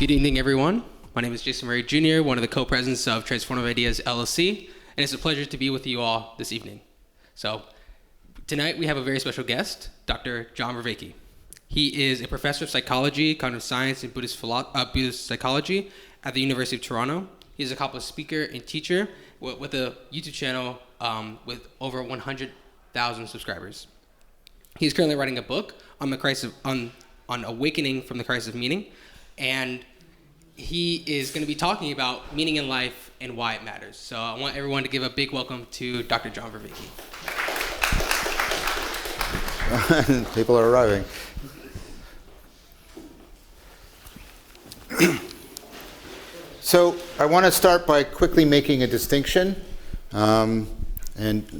Good evening, everyone. My name is Jason Murray Jr., one of the co-presidents of Transformative Ideas, LLC, and it's a pleasure to be with you all this evening. So, tonight we have a very special guest, Dr. John Vervaeke. He is a professor of psychology, cognitive science, and Buddhist psychology at the University of Toronto. He's a accomplished speaker and teacher with a YouTube channel with over 100,000 subscribers. He's currently writing a book on the crisis on awakening from the crisis of meaning, and he is going to be talking about meaning in life and why it matters. So I want everyone to give a big welcome to Dr. John Vervaeke. People are arriving. So I want to start by quickly making a distinction. And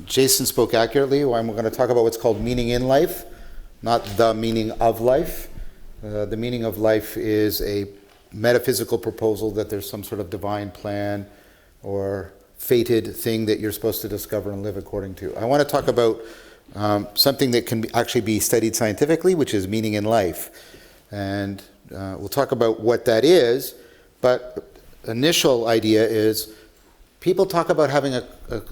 Jason spoke accurately. I'm going to talk about what's called meaning in life, not the meaning of life. The meaning of life is a metaphysical proposal that there's some sort of divine plan or fated thing that you're supposed to discover and live according to. I want to talk about something that can actually be studied scientifically, which is meaning in life. And we'll talk about what that is, but initial idea is people talk about having a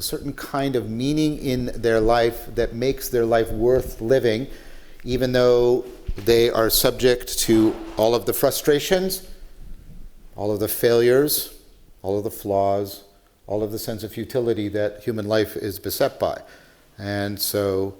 certain kind of meaning in their life that makes their life worth living, even though they are subject to all of the frustrations, all of the failures, all of the flaws, all of the sense of futility that human life is beset by. And so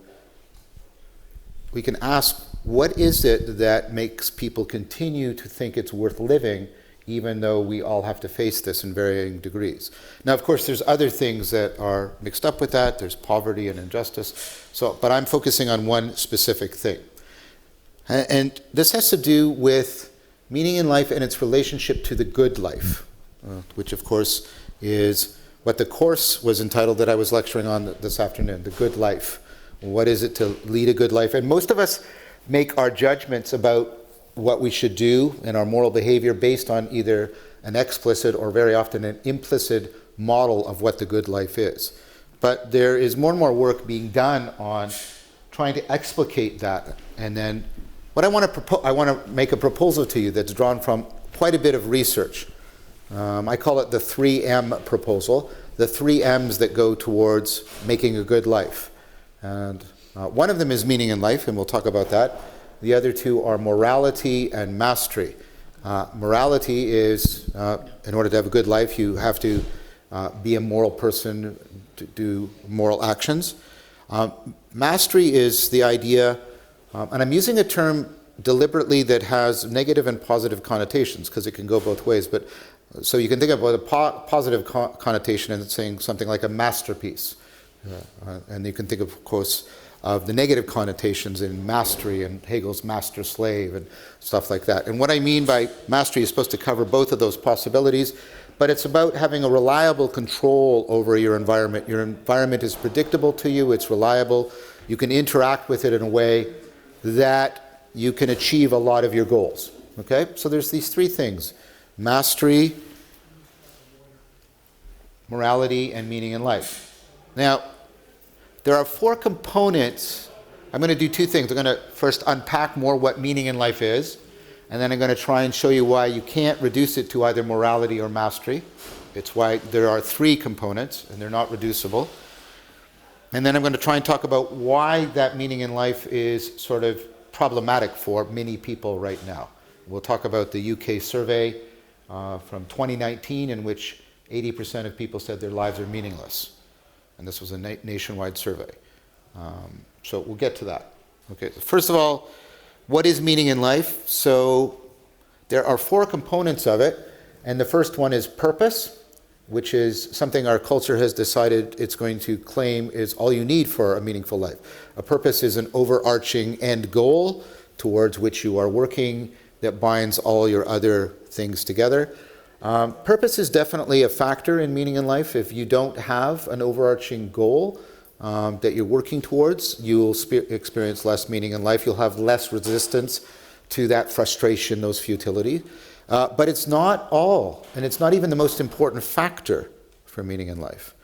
we can ask, what is it that makes people continue to think it's worth living, even though we all have to face this in varying degrees? Now, of course, there's other things that are mixed up with that. There's poverty and injustice. But I'm focusing on one specific thing. And this has to do with meaning in life and its relationship to the good life, which, of course, is what the course was entitled that I was lecturing on this afternoon, the good life. What is it to lead a good life? And most of us make our judgments about what we should do and our moral behavior based on either an explicit or very often an implicit model of what the good life is. But there is more and more work being done on trying to explicate that. And then what I want to make a proposal to you that's drawn from quite a bit of research. I call it the 3M proposal, the 3 M's that go towards making a good life. And one of them is meaning in life, and we'll talk about that. The other two are morality and mastery. Morality is, in order to have a good life, you have to be a moral person, to do moral actions. Mastery is the idea, and I'm using a term deliberately that has negative and positive connotations, because it can go both ways. But so you can think about a positive connotation and saying something like a masterpiece. And you can think, of course, of the negative connotations in mastery and Hegel's master-slave and stuff like that. And what I mean by mastery is supposed to cover both of those possibilities, but it's about having a reliable control over your environment. Your environment is predictable to you, it's reliable, you can interact with it in a way that you can achieve a lot of your goals. Okay? So there's these 3 things: mastery, morality, and meaning in life. Now, there are 4 components. I'm going to do 2 things. I'm going to first unpack more what meaning in life is, and then I'm going to try and show you why you can't reduce it to either morality or mastery. It's why there are 3 components, and they're not reducible. And then I'm going to try and talk about why that meaning in life is sort of problematic for many people right now. We'll talk about the UK survey from 2019, in which 80% of people said their lives are meaningless. And this was a nationwide survey. So we'll get to that. Okay. First of all, what is meaning in life? So there are 4 components of it, and the first one is purpose, which is something our culture has decided it's going to claim is all you need for a meaningful life. A purpose is an overarching end goal towards which you are working that binds all your other things together. Purpose is definitely a factor in meaning in life. If you don't have an overarching goal that you're working towards, you'll experience less meaning in life. You'll have less resistance to that frustration, those futility. But it's not all, and it's not even the most important factor for meaning in life.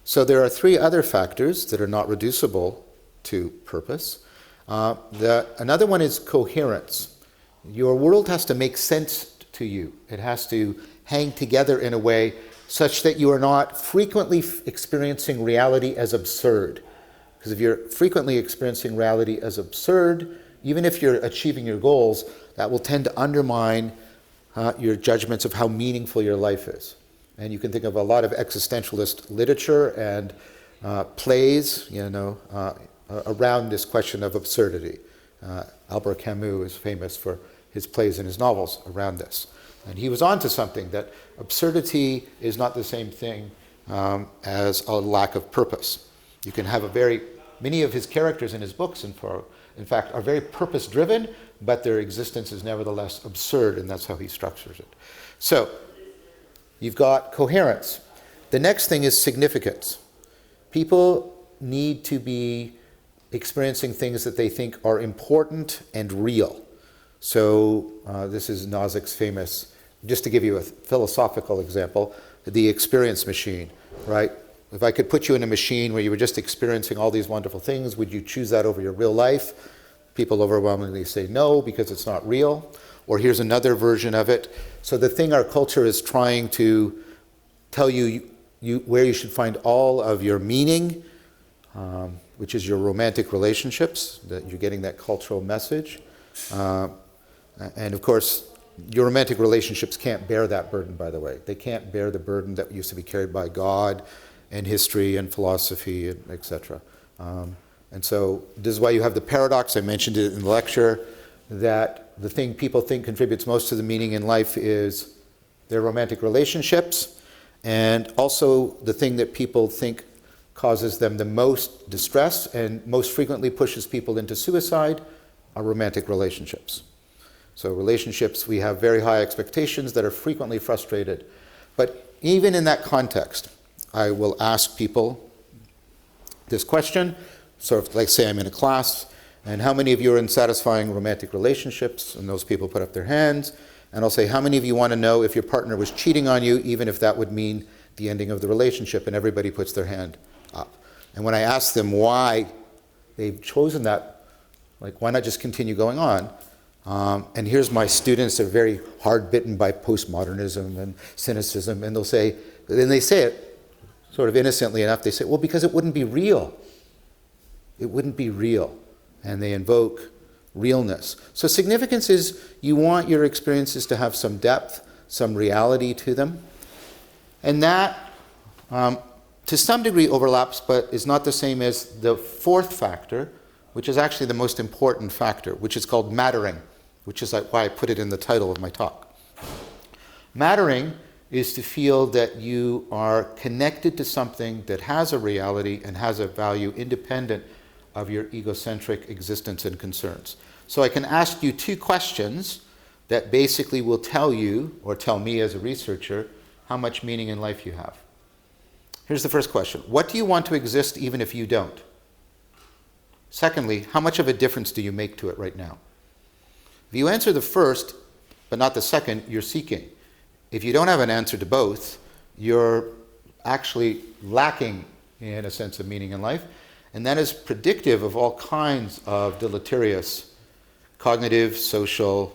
So there are 3 other factors that are not reducible to purpose. Another one is coherence. Your world has to make sense to you. It has to hang together in a way such that you are not frequently experiencing reality as absurd. Because if you're frequently experiencing reality as absurd, even if you're achieving your goals, that will tend to undermine your judgments of how meaningful your life is. And you can think of a lot of existentialist literature and plays, around this question of absurdity. Albert Camus is famous for his plays and his novels around this. And he was onto something, that absurdity is not the same thing as a lack of purpose. You can have many of his characters in his books, in fact, are very purpose-driven, but their existence is nevertheless absurd, and that's how he structures it. So, you've got coherence. The next thing is significance. People need to be experiencing things that they think are important and real. So this is Nozick's famous, just to give you a philosophical example, the experience machine, right? If I could put you in a machine where you were just experiencing all these wonderful things, would you choose that over your real life? People overwhelmingly say no, because it's not real. Or here's another version of it. So the thing our culture is trying to tell you where you should find all of your meaning, which is your romantic relationships, that you're getting that cultural message. And of course, your romantic relationships can't bear that burden, by the way. They can't bear the burden that used to be carried by God and history and philosophy, and etc. And so this is why you have the paradox, I mentioned it in the lecture, that the thing people think contributes most to the meaning in life is their romantic relationships, and also the thing that people think causes them the most distress and most frequently pushes people into suicide are romantic relationships. So relationships, we have very high expectations that are frequently frustrated. But even in that context, I will ask people this question, sort of like say I'm in a class, and how many of you are in satisfying romantic relationships? And those people put up their hands. And I'll say, how many of you want to know if your partner was cheating on you, even if that would mean the ending of the relationship? And everybody puts their hand up. And when I ask them why they've chosen that, like, why not just continue going on? And here's my students, they're very hard bitten by postmodernism and cynicism, and they'll say, then they say it sort of innocently enough, they say, well, because it wouldn't be real. It wouldn't be real. And they invoke realness. So significance is you want your experiences to have some depth, some reality to them. And that, to some degree, overlaps, but is not the same as the fourth factor, which is actually the most important factor, which is called mattering, which is why I put it in the title of my talk. Mattering is to feel that you are connected to something that has a reality and has a value independent of your egocentric existence and concerns. So I can ask you two questions that basically will tell you, or tell me as a researcher, how much meaning in life you have. Here's the first question. What do you want to exist even if you don't? Secondly, how much of a difference do you make to it right now? If you answer the first, but not the second, you're seeking. If you don't have an answer to both, you're actually lacking in a sense of meaning in life. And that is predictive of all kinds of deleterious cognitive, social,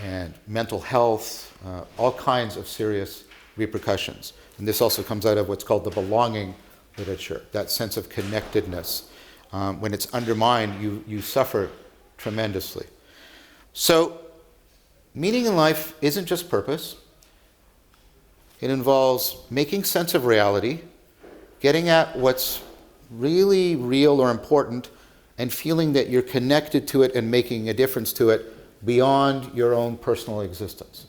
and mental health, all kinds of serious repercussions. And this also comes out of what's called the belonging literature, that sense of connectedness. When it's undermined, you suffer tremendously. So, meaning in life isn't just purpose. It involves making sense of reality, getting at what's really real or important, and feeling that you're connected to it and making a difference to it beyond your own personal existence.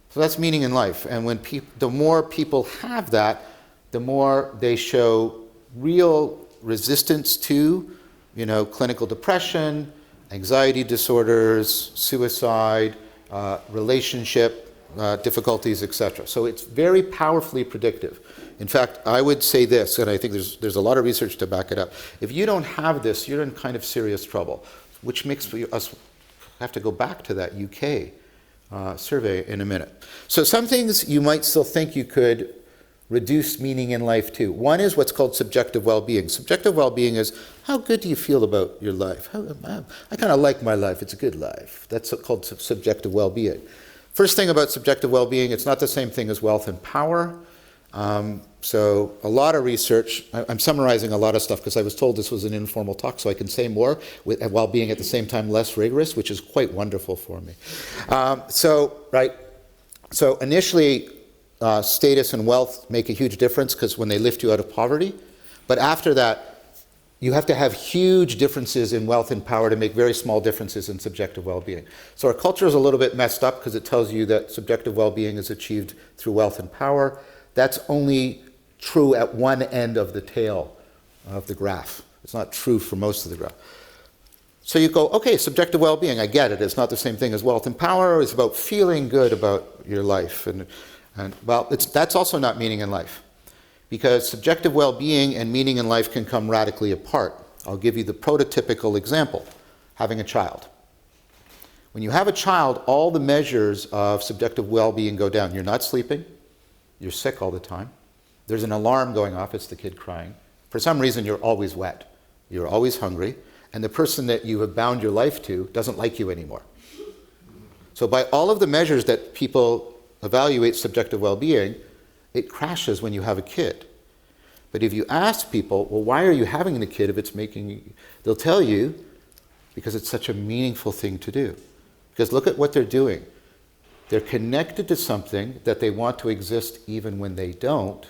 So that's meaning in life. And when the more people have that, the more they show real resistance to, clinical depression, anxiety disorders, suicide, relationship difficulties, etc. So it's very powerfully predictive. In fact, I would say this, and I think there's a lot of research to back it up. If you don't have this, you're in kind of serious trouble, which makes us have to go back to that UK survey in a minute. So some things you might still think you could reduce meaning in life too. One is what's called subjective well-being. Subjective well-being is, how good do you feel about your life? I kind of like my life. It's a good life. That's called subjective well-being. First thing about subjective well-being, it's not the same thing as wealth and power. So a lot of research, I'm summarizing a lot of stuff because I was told this was an informal talk, so I can say more while being at the same time less rigorous, which is quite wonderful for me. So initially, status and wealth make a huge difference because when they lift you out of poverty. But after that, you have to have huge differences in wealth and power to make very small differences in subjective well-being. So our culture is a little bit messed up because it tells you that subjective well-being is achieved through wealth and power. That's only true at one end of the tail of the graph. It's not true for most of the graph. So you go, okay, subjective well-being, I get it. It's not the same thing as wealth and power. It's about feeling good about your life. And well, that's also not meaning in life. Because subjective well-being and meaning in life can come radically apart. I'll give you the prototypical example, having a child. When you have a child, all the measures of subjective well-being go down. You're not sleeping. You're sick all the time. There's an alarm going off. It's the kid crying. For some reason, you're always wet. You're always hungry. And the person that you have bound your life to doesn't like you anymore. So by all of the measures that people evaluate subjective well-being, it crashes when you have a kid. But if you ask people, well, why are you having the kid if it's making you, they'll tell you, because it's such a meaningful thing to do. Because look at what they're doing. They're connected to something that they want to exist even when they don't,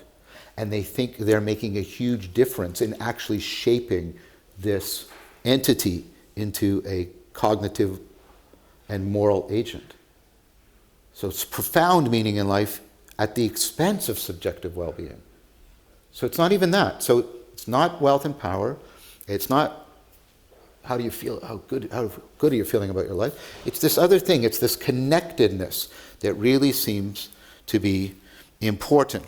and they think they're making a huge difference in actually shaping this entity into a cognitive and moral agent. So it's profound meaning in life at the expense of subjective well-being. So it's not even that. So it's not wealth and power. It's not how do you feel, how good are you feeling about your life. It's this other thing. It's this connectedness that really seems to be important.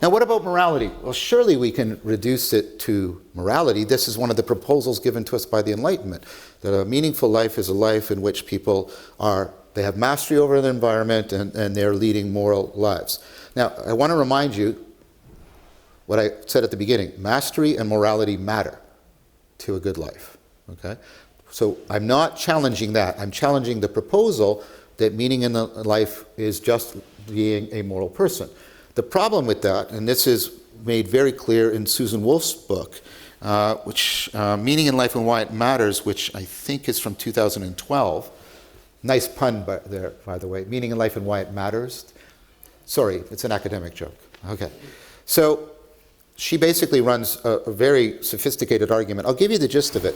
Now, what about morality? Well, surely we can reduce it to morality. This is one of the proposals given to us by the Enlightenment, that a meaningful life is a life in which people they have mastery over the environment and they're leading moral lives. Now, I want to remind you what I said at the beginning. Mastery and morality matter to a good life. Okay? So I'm not challenging that. I'm challenging the proposal that meaning in life is just being a moral person. The problem with that, and this is made very clear in Susan Wolf's book, which Meaning in Life and Why It Matters, which I think is from 2012. Nice pun by the way. Meaning in Life and Why It Matters. Sorry, it's an academic joke. Okay. So she basically runs a very sophisticated argument. I'll give you the gist of it.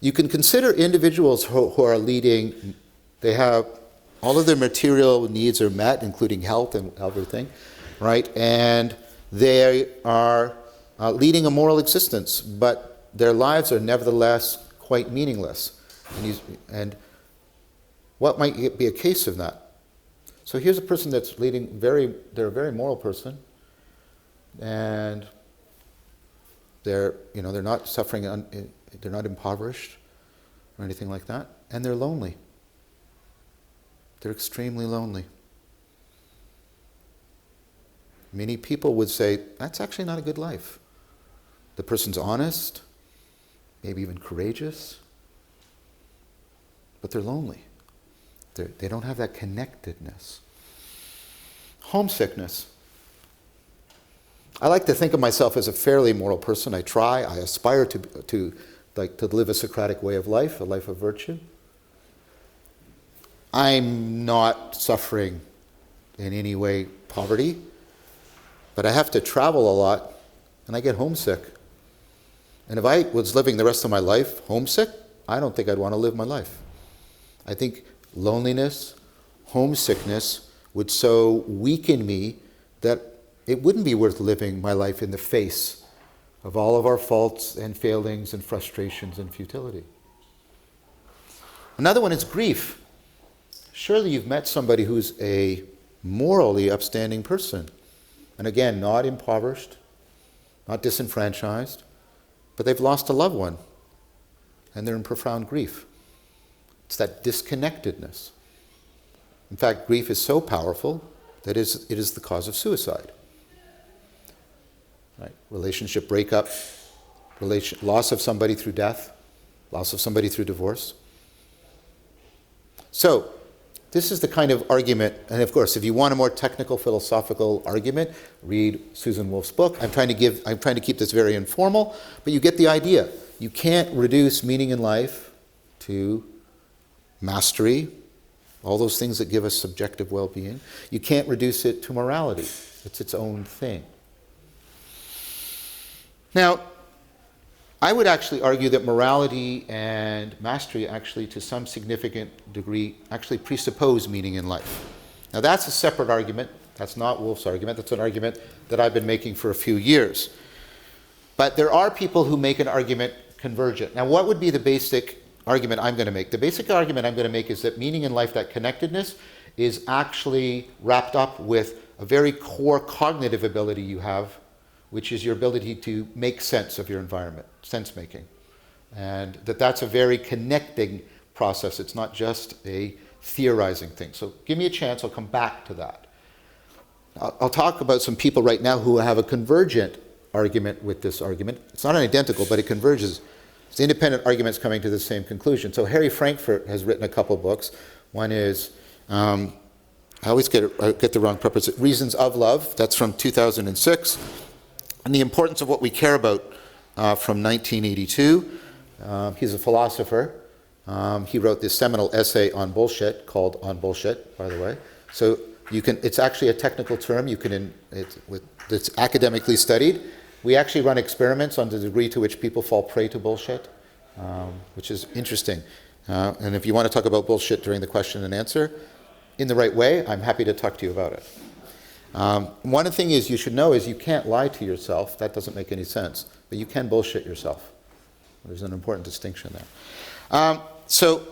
You can consider individuals who are leading, they have all of their material needs are met, including health and everything, right? And they are leading a moral existence, but their lives are nevertheless quite meaningless. And what might be a case of that? So here's a person that's leading they're a very moral person, and they're not suffering, they're not impoverished or anything like that, and they're lonely. They're extremely lonely. Many people would say, that's actually not a good life. The person's honest, maybe even courageous, but they're lonely. They don't have that connectedness. Homesickness. I like to think of myself as a fairly moral person. I try, I aspire to live a Socratic way of life, a life of virtue. I'm not suffering in any way poverty, but I have to travel a lot, and I get homesick. And if I was living the rest of my life homesick, I don't think I'd want to live my life. I think loneliness, homesickness would so weaken me that it wouldn't be worth living my life in the face of all of our faults and failings and frustrations and futility. Another one is grief. Surely you've met somebody who's a morally upstanding person. And again, not impoverished, not disenfranchised, but they've lost a loved one. And they're in profound grief. It's that disconnectedness. In fact, grief is so powerful that it is the cause of suicide. right? Relationship breakup, loss of somebody through death, loss of somebody through divorce. So, this is the kind of argument, and of course, if you want a more technical philosophical argument, read Susan Wolf's book. I'm trying to keep this very informal, but you get the idea. You can't reduce meaning in life to mastery, all those things that give us subjective well-being. You can't reduce it to morality. It's its own thing. Now, I would actually argue that morality and mastery actually, to some significant degree, actually presuppose meaning in life. Now, that's a separate argument. That's not Wolf's argument. That's an argument that I've been making for a few years. But there are people who make an argument convergent. Now, what would be the basic argument I'm going to make? The basic argument I'm going to make is that meaning in life, that connectedness, is actually wrapped up with a very core cognitive ability you have, which is your ability to make sense of your environment, sense making. And that's a very connecting process. It's not just a theorizing thing. So give me a chance, I'll come back to that. I'll talk about some people right now who have a convergent argument with this argument. It's not identical, but it converges. It's independent arguments coming to the same conclusion. So Harry Frankfurt has written a couple books. One is, I always get the wrong purpose, Reasons of Love. That's from 2006. And the importance of what we care about from 1982. He's a philosopher. He wrote this seminal essay on bullshit called On Bullshit, by the way. So it's actually a technical term. It's academically studied. We actually run experiments on the degree to which people fall prey to bullshit, which is interesting. And if you want to talk about bullshit during the question and answer in the right way, I'm happy to talk to you about it. One thing is you should know is you can't lie to yourself. That doesn't make any sense. But you can bullshit yourself. There's an important distinction there. So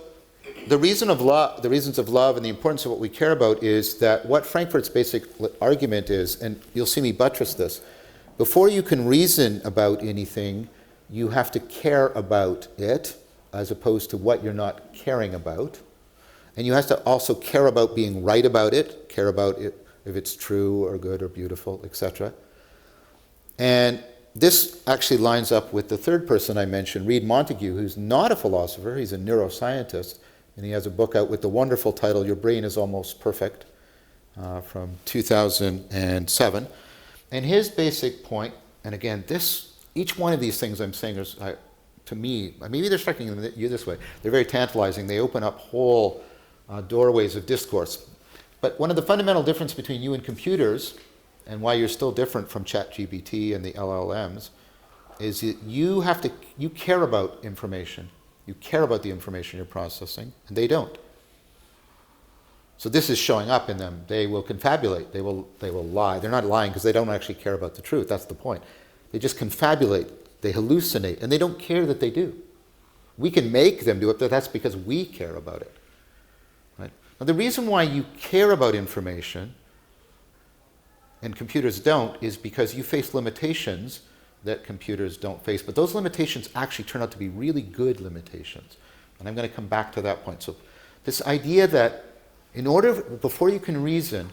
the reasons of love and the importance of what we care about is that what Frankfurt's basic argument is, and you'll see me buttress this, before you can reason about anything, you have to care about it as opposed to what you're not caring about. And you have to also care about being right about it, care about it if it's true or good or beautiful, etc. And this actually lines up with the third person I mentioned, Reed Montague, who's not a philosopher, he's a neuroscientist, and he has a book out with the wonderful title, Your Brain is Almost Perfect, from 2007. And his basic point, and again, each one of these things I'm saying is, to me, maybe they're striking you this way, they're very tantalizing, they open up whole doorways of discourse. But one of the fundamental differences between you and computers, and why you're still different from ChatGPT and the LLMs, is that you care about information. You care about the information you're processing, and they don't. So this is showing up in them. They will confabulate. They will lie. They're not lying because they don't actually care about the truth. That's the point. They just confabulate. They hallucinate, and they don't care that they do. We can make them do it, but that's because we care about it. Right? Now, the reason why you care about information and computers don't is because you face limitations that computers don't face. But those limitations actually turn out to be really good limitations. And I'm going to come back to that point. So this idea that before you can reason,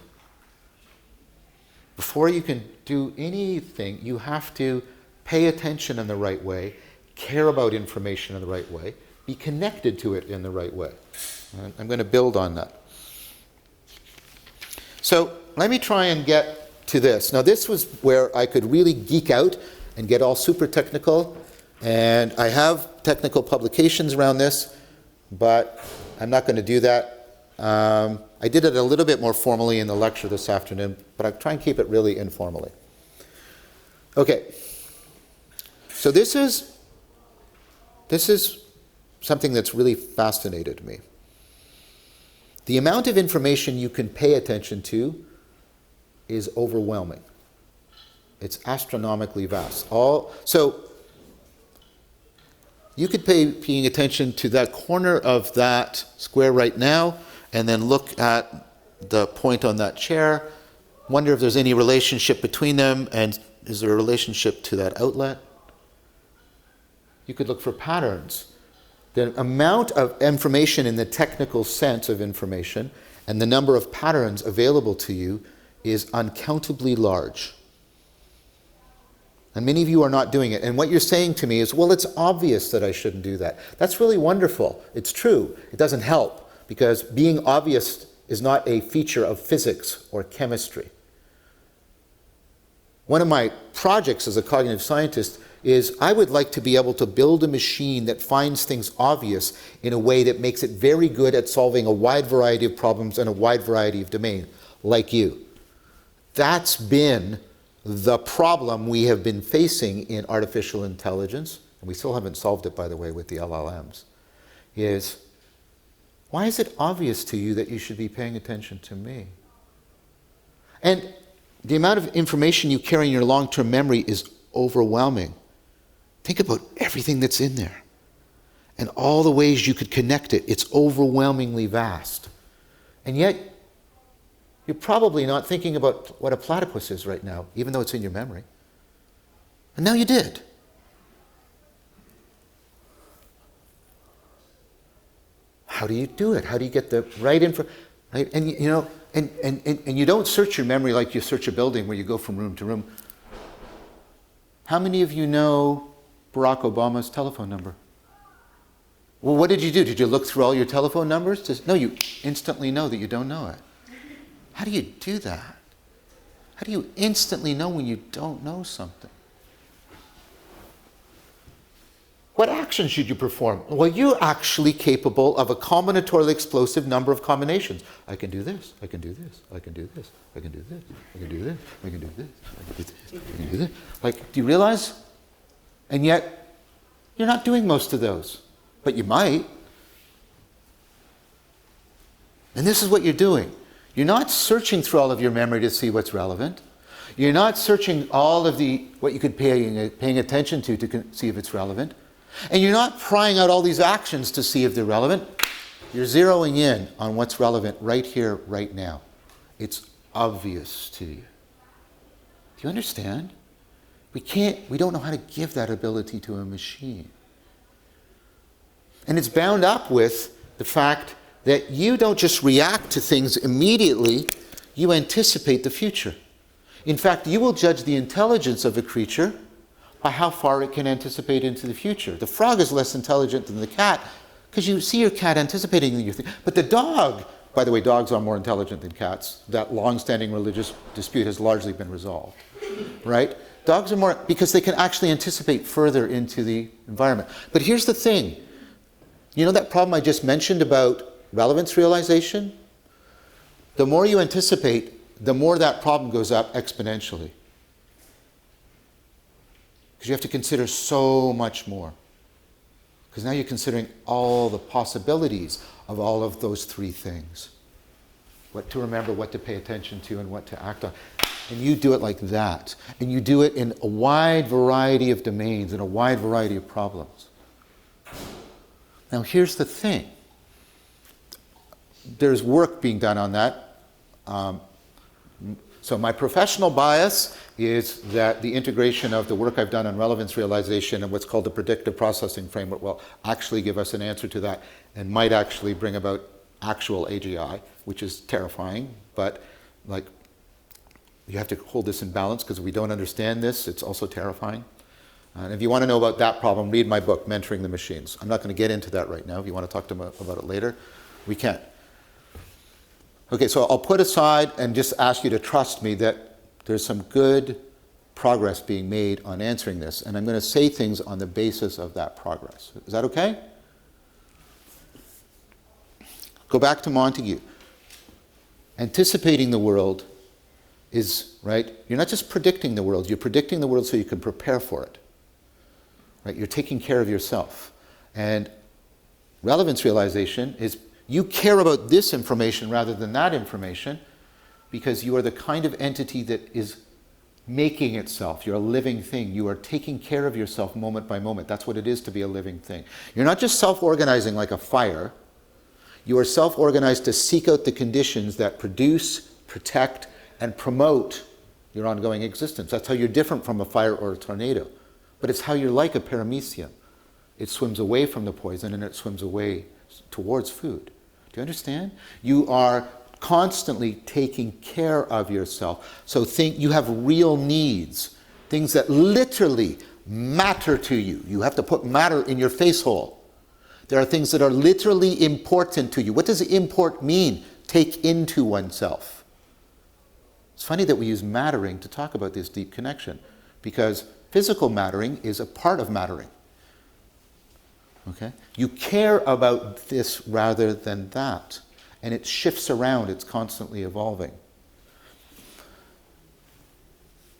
before you can do anything, you have to pay attention in the right way, care about information in the right way, be connected to it in the right way. And I'm going to build on that. So let me try and get to this. Now, this was where I could really geek out and get all super technical, and I have technical publications around this, but I'm not going to do that. I did it a little bit more formally in the lecture this afternoon, but I'll try and keep it really informally. Okay, so this is something that's really fascinated me. The amount of information you can pay attention to is overwhelming. It's astronomically vast. So you could paying attention to that corner of that square right now, and then look at the point on that chair, wonder if there's any relationship between them, and is there a relationship to that outlet? You could look for patterns. The amount of information in the technical sense of information and the number of patterns available to you is uncountably large. And many of you are not doing it. And what you're saying to me is, well, it's obvious that I shouldn't do that. That's really wonderful. It's true. It doesn't help because being obvious is not a feature of physics or chemistry. One of my projects as a cognitive scientist is I would like to be able to build a machine that finds things obvious in a way that makes it very good at solving a wide variety of problems in a wide variety of domains, like you. That's been the problem we have been facing in artificial intelligence, and we still haven't solved it, by the way, with the LLMs, is why is it obvious to you that you should be paying attention to me? And the amount of information you carry in your long-term memory is overwhelming. Think about everything that's in there and all the ways you could connect it. It's overwhelmingly vast. And yet, you're probably not thinking about what a platypus is right now, even though it's in your memory. And now you did. How do you do it? How do you get the right info? Right? And you know, and you don't search your memory like you search a building where you go from room to room. How many of you know Barack Obama's telephone number? Well, what did you do? Did you look through all your telephone numbers? No, you instantly know that you don't know it. How do you do that? How do you instantly know when you don't know something? What action should you perform? Well, you're actually capable of a combinatorial explosive number of combinations. I can do this, I can do this, I can do this, I can do this, I can do this, I can do this, I can do this, I can do this. Like, do you realize? And yet, you're not doing most of those. But you might. And this is what you're doing. You're not searching through all of your memory to see what's relevant. You're not searching all of what you could paying attention to see if it's relevant. And you're not prying out all these actions to see if they're relevant. You're zeroing in on what's relevant right here, right now. It's obvious to you. Do you understand? We don't know how to give that ability to a machine. And it's bound up with the fact that you don't just react to things immediately, you anticipate the future. In fact, you will judge the intelligence of a creature by how far it can anticipate into the future. The frog is less intelligent than the cat because you see your cat anticipating your thing. But the dog, by the way, dogs are more intelligent than cats. That long-standing religious dispute has largely been resolved, right? Dogs are more, because they can actually anticipate further into the environment. But here's the thing. You know that problem I just mentioned about relevance realization? The more you anticipate, the more that problem goes up exponentially. Because you have to consider so much more. Because now you're considering all the possibilities of all of those three things. What to remember, what to pay attention to, and what to act on. And you do it like that. And you do it in a wide variety of domains, in a wide variety of problems. Now here's the thing. There's work being done on that. So my professional bias is that the integration of the work I've done on relevance realization and what's called the predictive processing framework will actually give us an answer to that and might actually bring about actual AGI, which is terrifying, but like you have to hold this in balance because if we don't understand this, it's also terrifying. And if you want to know about that problem, read my book, Mentoring the Machines. I'm not going to get into that right now. If you want to talk to me about it later, we can. Okay, so I'll put aside and just ask you to trust me that there's some good progress being made on answering this, and I'm going to say things on the basis of that progress. Is that okay? Go back to Montague. Anticipating the world is, right, you're not just predicting the world, you're predicting the world so you can prepare for it. Right? You're taking care of yourself. And relevance realization is you care about this information rather than that information because you are the kind of entity that is making itself. You're a living thing. You are taking care of yourself moment by moment. That's what it is to be a living thing. You're not just self-organizing like a fire. You are self-organized to seek out the conditions that produce, protect, and promote your ongoing existence. That's how you're different from a fire or a tornado. But it's how you're like a paramecium. It swims away from the poison and it swims away towards food. Do you understand? You are constantly taking care of yourself. So think you have real needs things that literally matter to you. You have to put matter in your face hole. There are things that are literally important to you. What does import mean? Take into oneself. It's funny that we use mattering to talk about this deep connection, because physical mattering is a part of mattering. Okay? You care about this rather than that. And it shifts around, it's constantly evolving.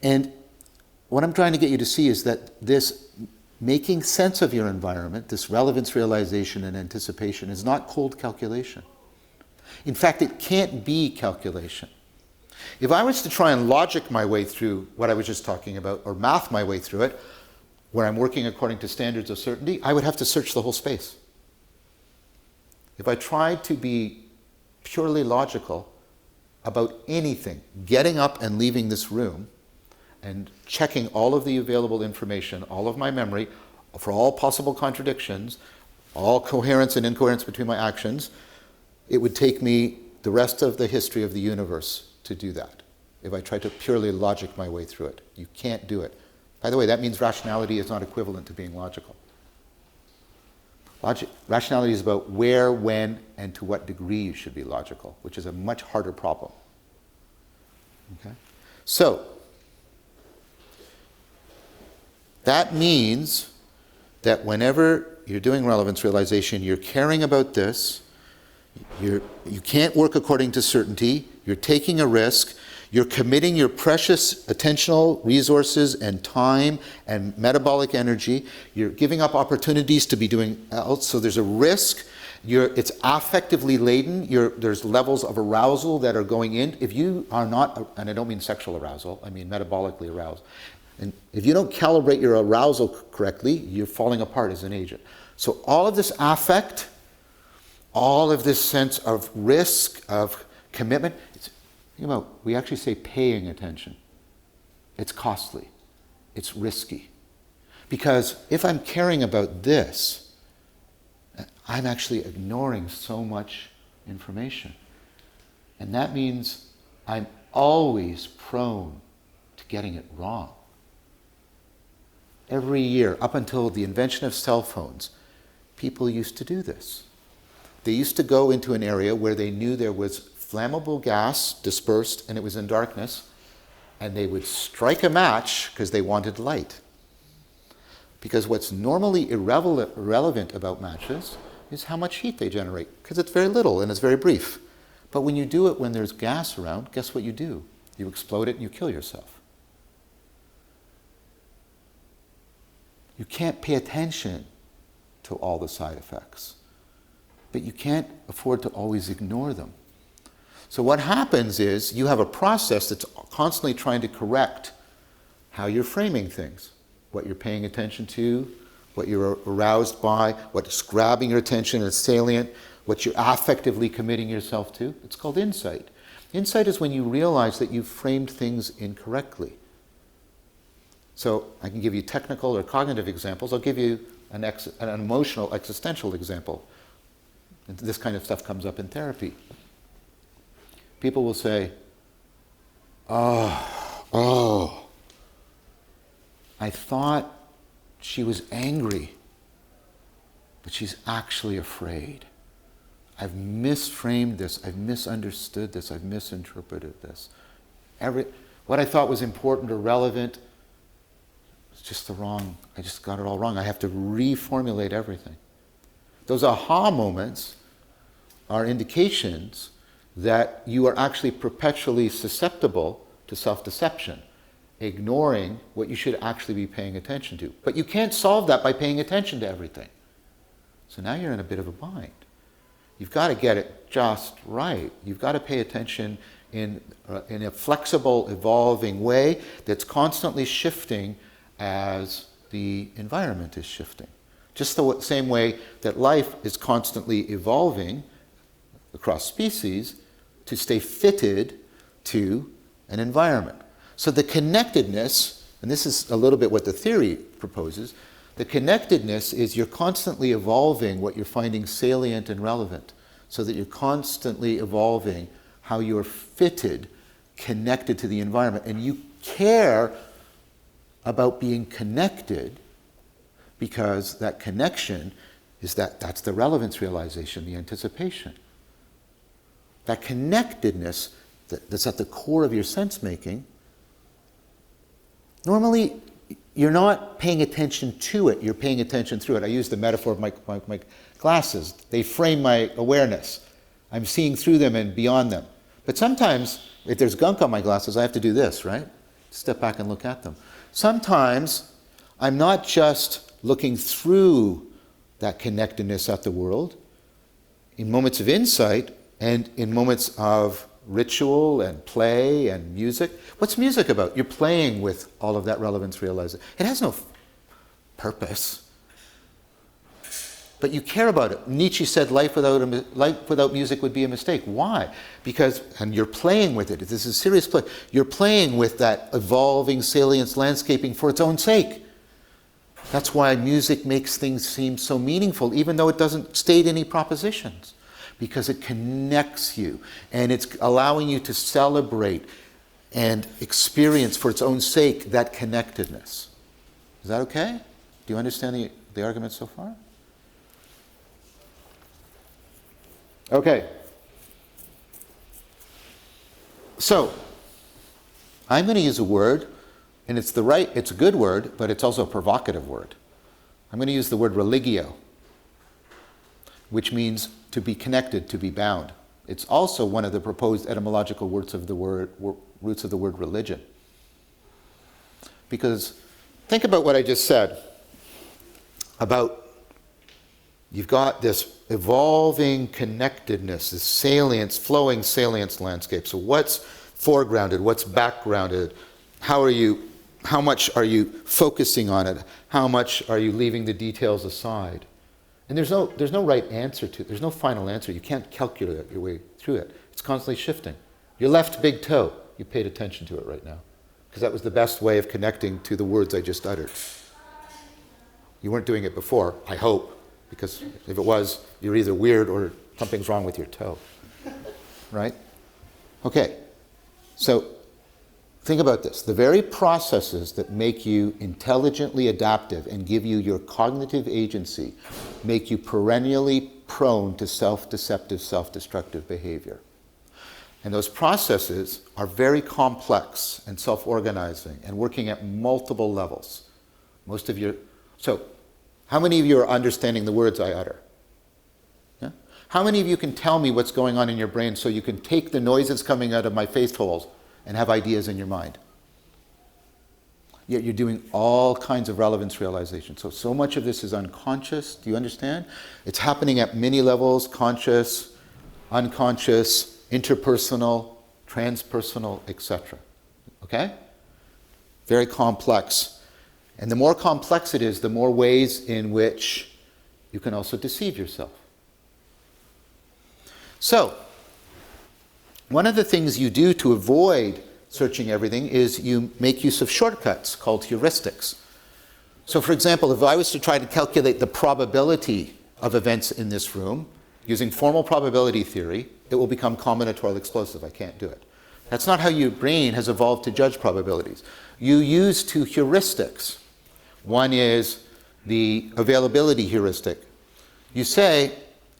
And what I'm trying to get you to see is that this making sense of your environment, this relevance realization and anticipation, is not cold calculation. In fact, it can't be calculation. If I was to try and logic my way through what I was just talking about, or math my way through it, where I'm working according to standards of certainty, I would have to search the whole space. If I tried to be purely logical about anything, getting up and leaving this room and checking all of the available information, all of my memory, for all possible contradictions, all coherence and incoherence between my actions, it would take me the rest of the history of the universe to do that, if I tried to purely logic my way through it. You can't do it. By the way, that means rationality is not equivalent to being logical. Rationality is about where, when, and to what degree you should be logical, which is a much harder problem. Okay? So, that means that whenever you're doing relevance realization, you're caring about this, you can't work according to certainty, you're taking a risk, you're committing your precious attentional resources and time and metabolic energy. You're giving up opportunities to be doing else. So there's a risk. It's affectively laden. There's levels of arousal that are going in. If you are not, and I don't mean sexual arousal, I mean metabolically aroused. And if you don't calibrate your arousal correctly, you're falling apart as an agent. So all of this affect, all of this sense of risk, of commitment, we actually say paying attention. It's costly. It's risky. Because if I'm caring about this, I'm actually ignoring so much information. And that means I'm always prone to getting it wrong. Every year, up until the invention of cell phones, people used to do this. They used to go into an area where they knew there was flammable gas dispersed and it was in darkness, and they would strike a match because they wanted light. Because what's normally irrelevant about matches is how much heat they generate, because it's very little and it's very brief. But when you do it when there's gas around, guess what you do? You explode it and you kill yourself. You can't pay attention to all the side effects, but you can't afford to always ignore them. So what happens is you have a process that's constantly trying to correct how you're framing things, what you're paying attention to, what you're aroused by, what's grabbing your attention as salient, what you're affectively committing yourself to. It's called insight. Insight is when you realize that you've framed things incorrectly. So I can give you technical or cognitive examples. I'll give you an emotional, existential example. And this kind of stuff comes up in therapy. People will say, oh, I thought she was angry, but she's actually afraid. I've misframed this, I've misunderstood this, I've misinterpreted this. What I thought was important or relevant is just I just got it all wrong. I have to reformulate everything. Those aha moments are indications that you are actually perpetually susceptible to self-deception, ignoring what you should actually be paying attention to. But you can't solve that by paying attention to everything. So now you're in a bit of a bind. You've got to get it just right. You've got to pay attention in a flexible, evolving way that's constantly shifting as the environment is shifting. Just the same way that life is constantly evolving across species to stay fitted to an environment. So the connectedness, and this is a little bit what the theory proposes, the connectedness is you're constantly evolving what you're finding salient and relevant, so that you're constantly evolving how you're fitted, connected to the environment. And you care about being connected, because that connection is that's the relevance realization, the anticipation. That connectedness that's at the core of your sense-making, normally you're not paying attention to it, you're paying attention through it. I use the metaphor of my glasses. They frame my awareness. I'm seeing through them and beyond them. But sometimes, if there's gunk on my glasses, I have to do this, right? Step back and look at them. Sometimes, I'm not just looking through that connectedness at the world. In moments of insight and in moments of ritual and play and music. What's music about? You're playing with all of that relevance realization. It has no purpose. But you care about it. Nietzsche said life without music would be a mistake. Why? Because, and you're playing with it. This is serious play. You're playing with that evolving salience landscaping for its own sake. That's why music makes things seem so meaningful, even though it doesn't state any propositions. Because it connects you, and it's allowing you to celebrate and experience for its own sake that connectedness. Is that okay? Do you understand the argument so far? Okay. So, I'm going to use a word, and it's a good word, but it's also a provocative word. I'm going to use the word religio, which means to be connected, to be bound. It's also one of the proposed etymological roots of the word religion. Because think about what I just said about you've got this evolving connectedness, this salience, flowing salience landscape. So what's foregrounded, what's backgrounded? How much are you focusing on it? How much are you leaving the details aside? And there's no right answer to it. There's no final answer. You can't calculate your way through it. It's constantly shifting. Your left big toe, you paid attention to it right now. Because that was the best way of connecting to the words I just uttered. You weren't doing it before, I hope. Because if it was, you're either weird or something's wrong with your toe. Right? Okay. So, think about this. The very processes that make you intelligently adaptive and give you your cognitive agency make you perennially prone to self-deceptive, self-destructive behavior. And those processes are very complex and self-organizing and working at multiple levels. So, how many of you are understanding the words I utter? Yeah? How many of you can tell me what's going on in your brain so you can take the noises coming out of my face holes and have ideas in your mind? Yet you're doing all kinds of relevance realization. So much of this is unconscious. Do you understand? It's happening at many levels: conscious, unconscious, interpersonal, transpersonal, etc. Okay? Very complex. And the more complex it is, the more ways in which you can also deceive yourself. So, one of the things you do to avoid searching everything is you make use of shortcuts called heuristics. So, for example, if I was to try to calculate the probability of events in this room using formal probability theory, it will become combinatorial explosive. I can't do it. That's not how your brain has evolved to judge probabilities. You use two heuristics. One is the availability heuristic. You say,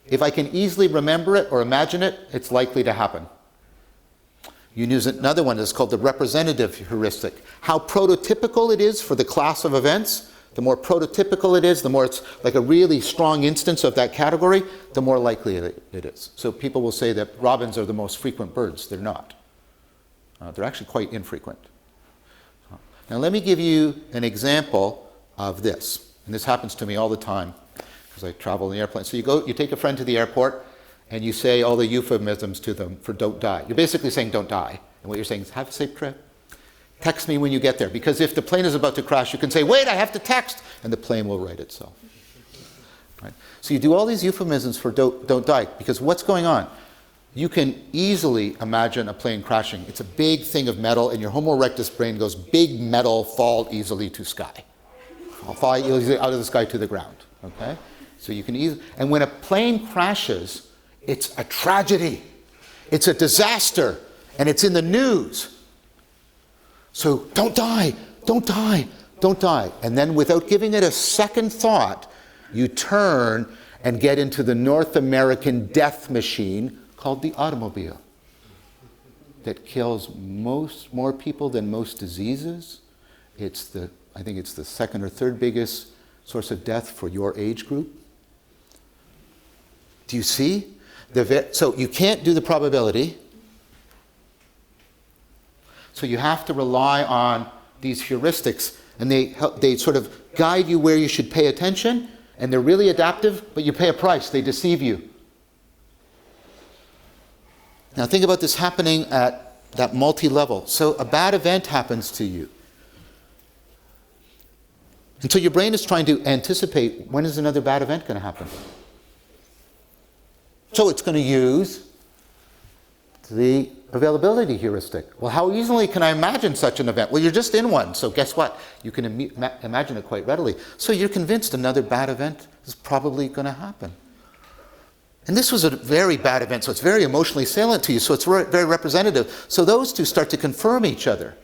if I can easily remember it or imagine it, it's likely to happen. You use another one that's called the representative heuristic. How prototypical it is for the class of events, the more prototypical it is, the more it's like a really strong instance of that category, the more likely it is. So people will say that robins are the most frequent birds. They're not. They're actually quite infrequent. Now let me give you an example of this. And this happens to me all the time because I travel in the airplane. So you take a friend to the airport and you say all the euphemisms to them for don't die. You're basically saying don't die. And what you're saying is have a safe trip. Text me when you get there. Because if the plane is about to crash, you can say, wait, I have to text. And the plane will right itself. Right? So you do all these euphemisms for don't die. Because what's going on? You can easily imagine a plane crashing. It's a big thing of metal, and your Homo erectus brain goes, big metal, fall easily to sky. Fall easily out of the sky to the ground. Okay? So you can easily, and when a plane crashes, it's a tragedy. It's a disaster. And it's in the news. So don't die, don't die, Don't die. And then without giving it a second thought, you turn and get into the North American death machine called the automobile that kills more people than most diseases. I think it's the second or third biggest source of death for your age group. Do you see? So you can't do the probability. So you have to rely on these heuristics, and they sort of guide you where you should pay attention, and they're really adaptive, but you pay a price. They deceive you. Now think about this happening at that multi-level. So a bad event happens to you. And so your brain is trying to anticipate, when is another bad event going to happen? So it's going to use the availability heuristic. Well, how easily can I imagine such an event? Well, you're just in one, so guess what? You can imagine it quite readily. So you're convinced another bad event is probably going to happen. And this was a very bad event, so it's very emotionally salient to you, so it's very representative. So those two start to confirm each other.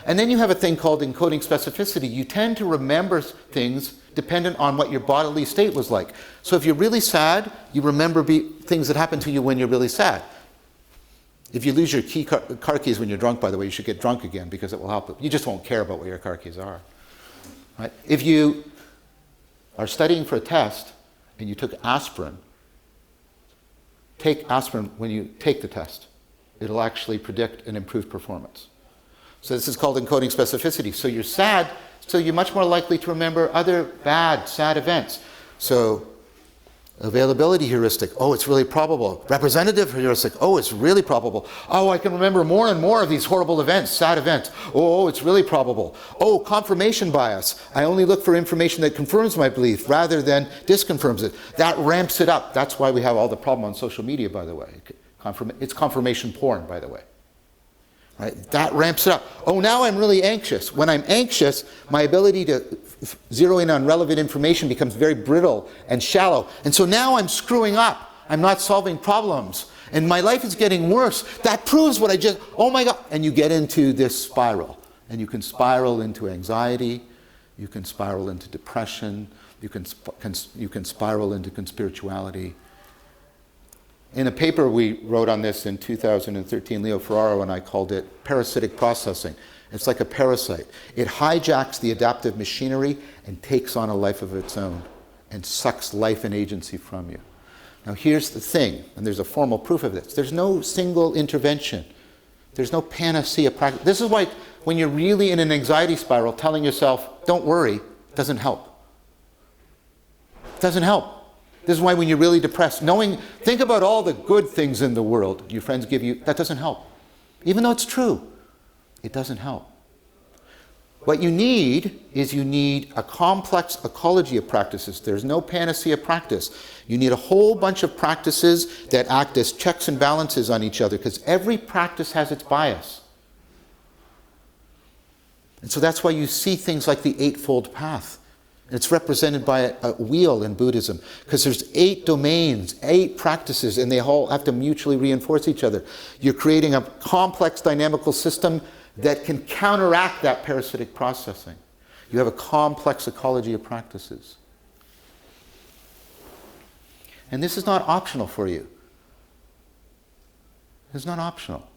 And then you have a thing called encoding specificity. You tend to remember things dependent on what your bodily state was like. So if you're really sad, you remember things that happened to you when you're really sad. If you lose your car keys when you're drunk, by the way, you should get drunk again because it will help. You just won't care about what your car keys are. Right? If you are studying for a test and you took aspirin, take aspirin when you take the test. It'll actually predict an improved performance. So this is called encoding specificity. So you're sad, so you're much more likely to remember other bad, sad events. So availability heuristic, oh, it's really probable. Representative heuristic, oh, it's really probable. Oh, I can remember more and more of these horrible events, sad events. Oh, it's really probable. Oh, confirmation bias. I only look for information that confirms my belief rather than disconfirms it. That ramps it up. That's why we have all the problem on social media, by the way. It's confirmation porn, by the way. Right? That ramps it up. Oh, now I'm really anxious. When I'm anxious, my ability to zero in on relevant information becomes very brittle and shallow. And so now I'm screwing up. I'm not solving problems. And my life is getting worse. That proves what oh my God. And you get into this spiral. And you can spiral into anxiety. You can spiral into depression. You can spiral into conspirituality. In a paper we wrote on this in 2013, Leo Ferraro and I called it parasitic processing. It's like a parasite. It hijacks the adaptive machinery and takes on a life of its own and sucks life and agency from you. Now here's the thing, and there's a formal proof of this. There's no single intervention. There's no panacea practice. This is why when you're really in an anxiety spiral, telling yourself, don't worry, doesn't help. Doesn't help. This is why when you're really depressed, think about all the good things in the world your friends give you, that doesn't help. Even though it's true, it doesn't help. What you need is a complex ecology of practices. There's no panacea practice. You need a whole bunch of practices that act as checks and balances on each other, because every practice has its bias. And so that's why you see things like the Eightfold Path. It's represented by a wheel in Buddhism, because there's 8 domains, 8 practices, and they all have to mutually reinforce each other. You're creating a complex dynamical system that can counteract that parasitic processing. You have a complex ecology of practices. And this is not optional for you. It's not optional.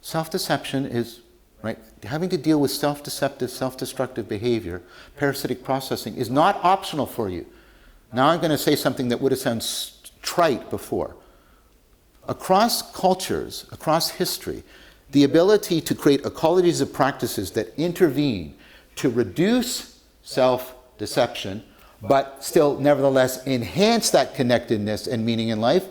Self-deception is right? Having to deal with self-deceptive, self-destructive behavior, parasitic processing, is not optional for you. Now I'm going to say something that would have sounded trite before. Across cultures, across history, the ability to create ecologies of practices that intervene to reduce self-deception, but still nevertheless enhance that connectedness and meaning in life,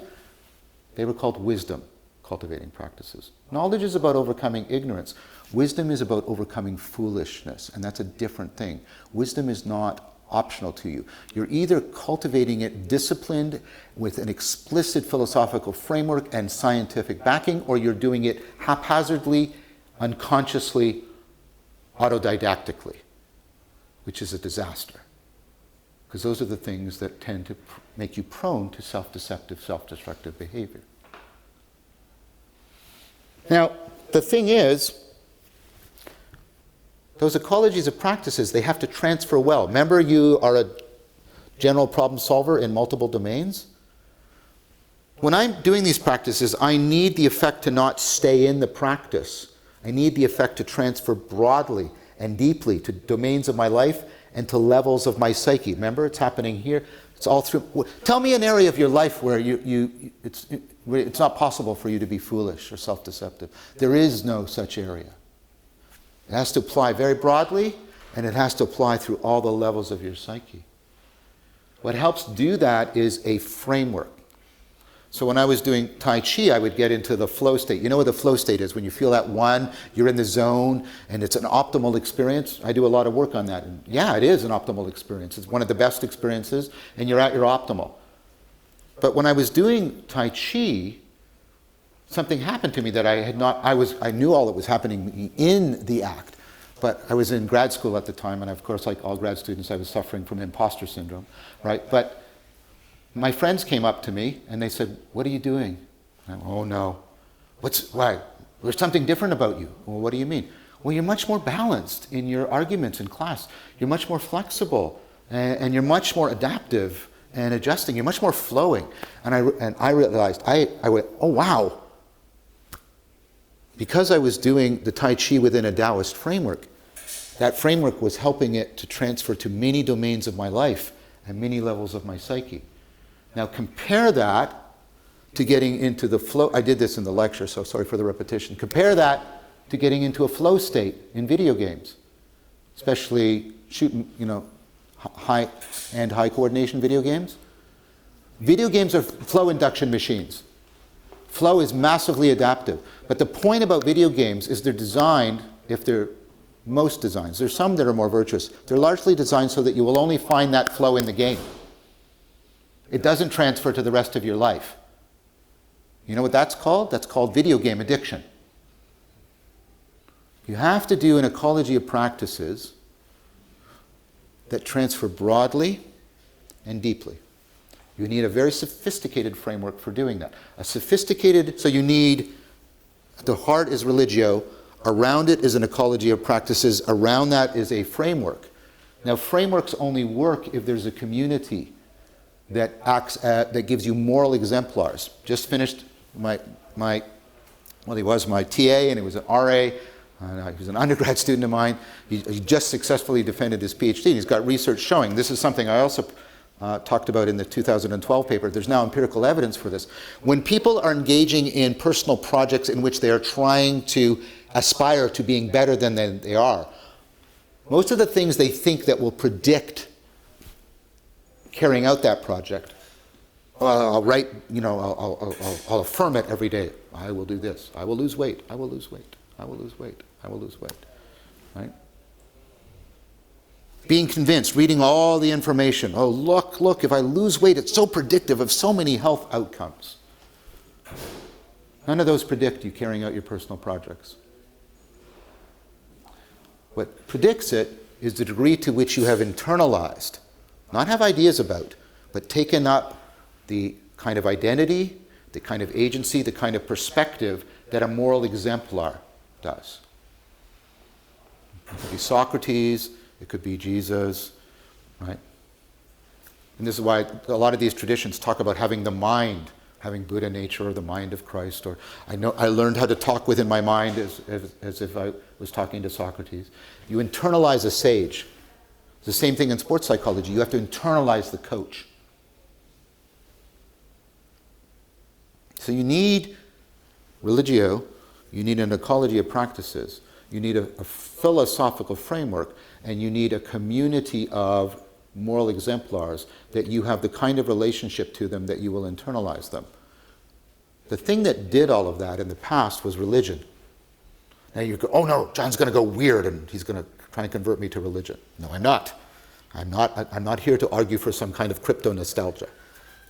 they were called wisdom cultivating practices. Knowledge is about overcoming ignorance. Wisdom is about overcoming foolishness, and that's a different thing. Wisdom is not optional to you. You're either cultivating it disciplined with an explicit philosophical framework and scientific backing, or you're doing it haphazardly, unconsciously, autodidactically, which is a disaster. Because those are the things that tend to make you prone to self-deceptive, self-destructive behavior. Now, the thing is, those ecologies of practices, they have to transfer well. Remember, you are a general problem solver in multiple domains? When I'm doing these practices, I need the effect to not stay in the practice. I need the effect to transfer broadly and deeply to domains of my life and to levels of my psyche. Remember, it's happening here. It's all through. Tell me an area of your life where it's not possible for you to be foolish or self-deceptive. There is no such area. It has to apply very broadly, and it has to apply through all the levels of your psyche. What helps do that is a framework. So when I was doing Tai Chi, I would get into the flow state. You know what the flow state is? When you feel that one, you're in the zone, and it's an optimal experience. I do a lot of work on that. And yeah, it is an optimal experience. It's one of the best experiences, and you're at your optimal. But when I was doing Tai Chi, something happened to me that I knew all that was happening in the act. But I was in grad school at the time, and of course, like all grad students, I was suffering from imposter syndrome, right? But my friends came up to me and they said, "What are you doing?" I went, "Oh no. Why? There's something different about you." "Well, what do you mean?" "Well, you're much more balanced in your arguments in class. You're much more flexible and you're much more adaptive and adjusting. You're much more flowing." And I realized, I went, "Oh wow." Because I was doing the Tai Chi within a Taoist framework, that framework was helping it to transfer to many domains of my life and many levels of my psyche. Now compare that to getting into the flow. I did this in the lecture, so sorry for the repetition. Compare that to getting into a flow state in video games, especially shooting, high coordination video games. Video games are flow induction machines. Flow is massively adaptive. But the point about video games is they're designed, if they're most designs, there's some that are more virtuous, they're largely designed so that you will only find that flow in the game. It doesn't transfer to the rest of your life. You know what that's called? That's called video game addiction. You have to do an ecology of practices that transfer broadly and deeply. You need a very sophisticated framework for doing that. So you need, the heart is religio, around it is an ecology of practices, around that is a framework. Now frameworks only work if there's a community that gives you moral exemplars. Just finished he was my TA and he was an RA. He was an undergrad student of mine. He just successfully defended his PhD. And he's got research showing, this is something I also talked about in the 2012 paper, there's now empirical evidence for this. When people are engaging in personal projects in which they are trying to aspire to being better than they are, most of the things they think that will predict carrying out that project, I'll write, I'll affirm it every day. I will do this. I will lose weight. I will lose weight. I will lose weight. I will lose weight. Right? Being convinced, reading all the information. Oh, look, if I lose weight, it's so predictive of so many health outcomes. None of those predict you carrying out your personal projects. What predicts it is the degree to which you have internalized, not have ideas about, but taken up the kind of identity, the kind of agency, the kind of perspective that a moral exemplar does. It could be Socrates, it could be Jesus, right? And this is why a lot of these traditions talk about having the mind, having Buddha nature or the mind of Christ, or I learned how to talk within my mind as if I was talking to Socrates. You internalize a sage. It's the same thing in sports psychology. You have to internalize the coach. So you need religio, you need an ecology of practices, you need a philosophical framework, and you need a community of moral exemplars that you have the kind of relationship to them that you will internalize them. The thing that did all of that in the past was religion. Now you go, oh no, John's going to go weird and he's going to try and convert me to religion. No, I'm not. I'm not here to argue for some kind of crypto-nostalgia.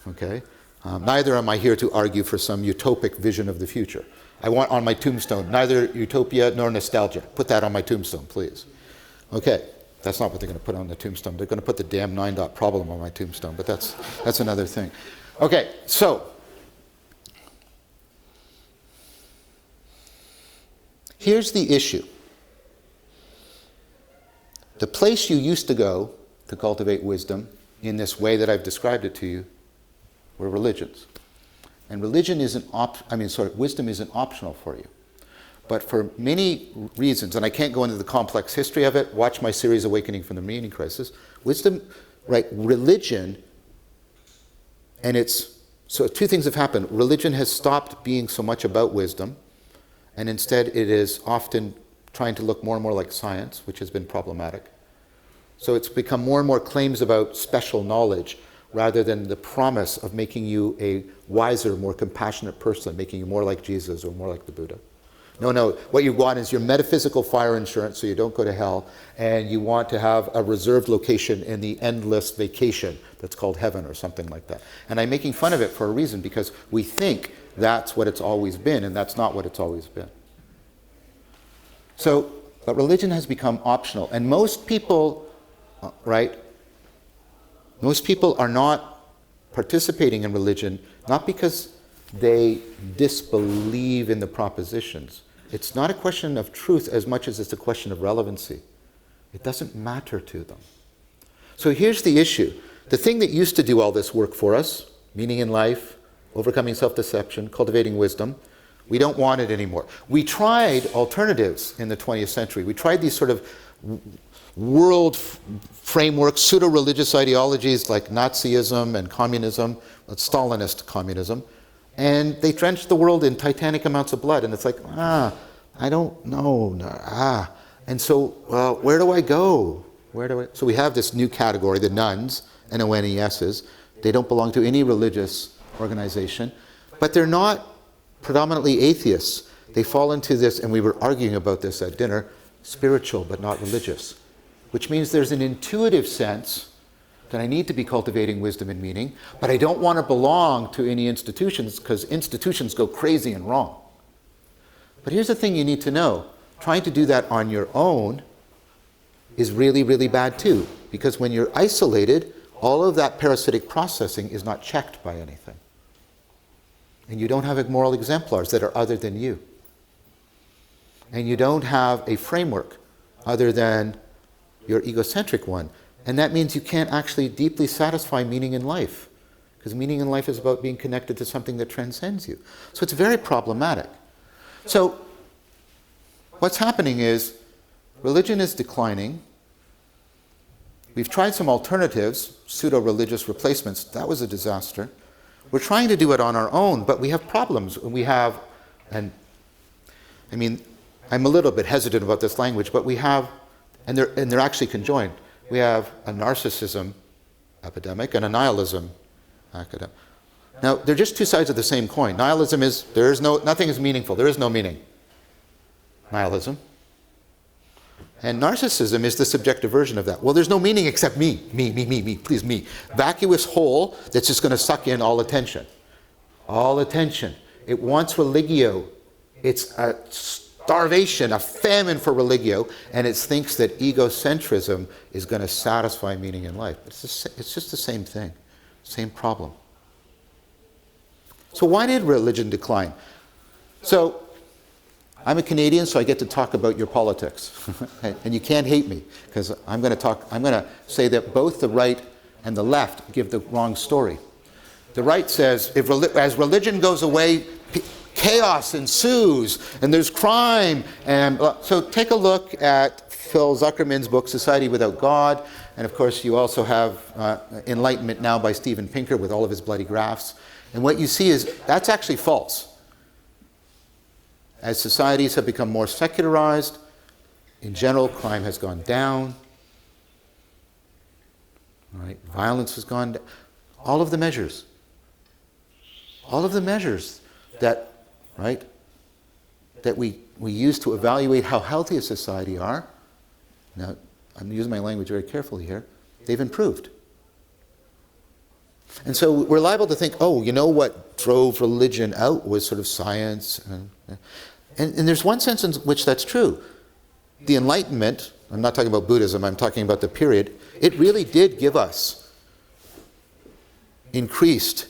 Okay? Neither am I here to argue for some utopic vision of the future. I want on my tombstone, neither utopia nor nostalgia. Put that on my tombstone, please. Okay, that's not what they're going to put on the tombstone. They're going to put the damn 9-dot problem on my tombstone, but that's another thing. Okay, so here's the issue. The place you used to go to cultivate wisdom in this way that I've described it to you were religions. And wisdom isn't optional for you. But for many reasons, and I can't go into the complex history of it, watch my series Awakening from the Meaning Crisis, religion, so two things have happened. Religion has stopped being so much about wisdom, and instead it is often trying to look more and more like science, which has been problematic. So it's become more and more claims about special knowledge rather than the promise of making you a wiser, more compassionate person, making you more like Jesus or more like the Buddha. No, what you want is your metaphysical fire insurance so you don't go to hell, and you want to have a reserved location in the endless vacation that's called heaven or something like that. And I'm making fun of it for a reason, because we think that's what it's always been, and that's not what it's always been. But religion has become optional, and most people are not participating in religion, not because they disbelieve in the propositions. It's not a question of truth as much as it's a question of relevancy. It doesn't matter to them. So here's the issue. The thing that used to do all this work for us, meaning in life, overcoming self-deception, cultivating wisdom, we don't want it anymore. We tried alternatives in the 20th century. We tried these sort of world frameworks, pseudo-religious ideologies like Nazism and communism, Stalinist communism, and they drenched the world in titanic amounts of blood. And it's like, I don't know. And so, where do I go? So we have this new category, the nuns, N-O-N-E-S's. They don't belong to any religious organization, but they're not predominantly atheists. They fall into this, and we were arguing about this at dinner, spiritual but not religious, which means there's an intuitive sense that I need to be cultivating wisdom and meaning, but I don't want to belong to any institutions because institutions go crazy and wrong. But here's the thing you need to know. Trying to do that on your own is really, really bad too, because when you're isolated, all of that parasitic processing is not checked by anything. And you don't have moral exemplars that are other than you. And you don't have a framework other than your egocentric one. And that means you can't actually deeply satisfy meaning in life, because meaning in life is about being connected to something that transcends you. So it's very problematic. So what's happening is religion is declining. We've tried some alternatives, pseudo-religious replacements. That was a disaster. We're trying to do it on our own, but we have problems. I'm a little bit hesitant about this language, but we have, and they're actually conjoined. We have a narcissism epidemic and a nihilism epidemic. Now, they're just two sides of the same coin. Nihilism is, nothing is meaningful. There is no meaning. Nihilism. And narcissism is the subjective version of that. Well, there's no meaning except me, please me. Vacuous hole that's just going to suck in all attention. All attention. It wants religio. It's a starvation, a famine for religio, and it thinks that egocentrism is going to satisfy meaning in life. It's just the same thing, same problem. So why did religion decline? So I'm a Canadian, so I get to talk about your politics. And you can't hate me, because I'm going to say that both the right and the left give the wrong story. The right says, as religion goes away, chaos ensues, and there's crime. And so take a look at Phil Zuckerman's book, Society Without God. And of course, you also have Enlightenment Now by Steven Pinker with all of his bloody graphs. And what you see is that's actually false. As societies have become more secularized, in general, crime has gone down. Right? Violence has gone down. All of the measures that we use to evaluate how healthy a society are, now I'm using my language very carefully here, they've improved. And so we're liable to think, what drove religion out was sort of science. And there's one sense in which that's true. The Enlightenment, I'm not talking about Buddhism, I'm talking about the period, it really did give us increased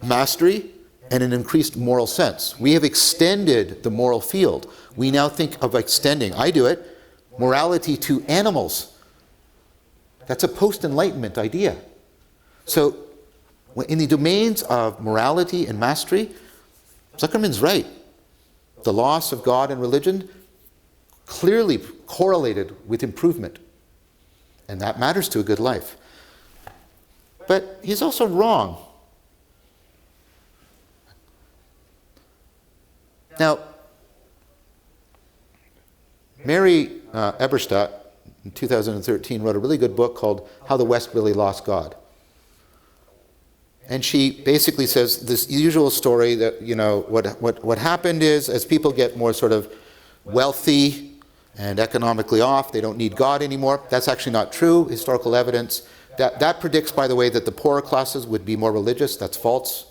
mastery and an increased moral sense. We have extended the moral field. We now think of extending. I do it. morality to animals. That's a post-Enlightenment idea. So in the domains of morality and mastery, Zuckerman's right. The loss of God and religion clearly correlated with improvement. And that matters to a good life. But he's also wrong. Now, Mary Eberstadt in 2013 wrote a really good book called How the West Really Lost God. And she basically says this usual story that, what happened is as people get more sort of wealthy and economically off, they don't need God anymore. That's actually not true. Historical evidence. That predicts, by the way, that the poorer classes would be more religious. That's false.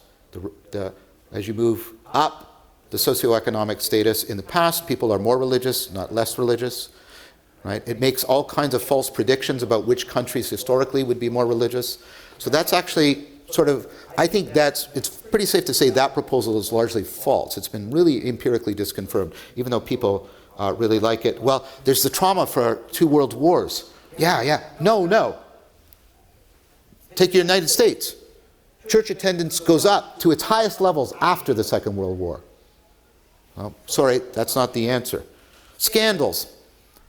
As you move up the socioeconomic status in the past, people are more religious, not less religious. Right? It makes all kinds of false predictions about which countries historically would be more religious. So that's actually sort of, I think it's pretty safe to say that proposal is largely false. It's been really empirically disconfirmed, even though people really like it. Well, there's the trauma for 2 world wars. Yeah. No. Take the United States. Church attendance goes up to its highest levels after the Second World War. Well, sorry, that's not the answer. Scandals.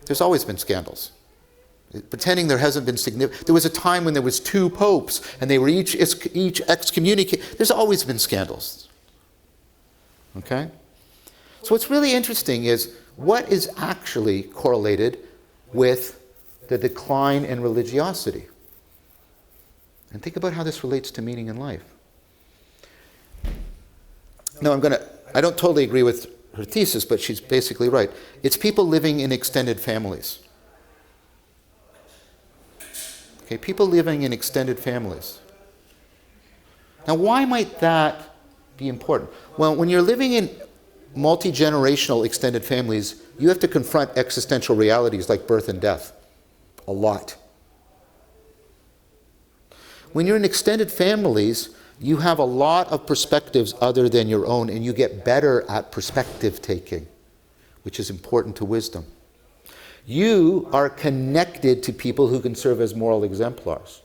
There's always been scandals. Pretending there hasn't been significant. There was a time when there was 2 popes and they were each excommunicated. There's always been scandals. Okay? So what's really interesting is what is actually correlated with the decline in religiosity. And think about how this relates to meaning in life. No, I don't totally agree with her thesis, but she's basically right. It's people living in extended families. Okay, people living in extended families. Now, why might that be important? Well, when you're living in multi-generational extended families, you have to confront existential realities like birth and death a lot. When you're in extended families, you have a lot of perspectives other than your own, and you get better at perspective taking, which is important to wisdom. You are connected to people who can serve as moral exemplars.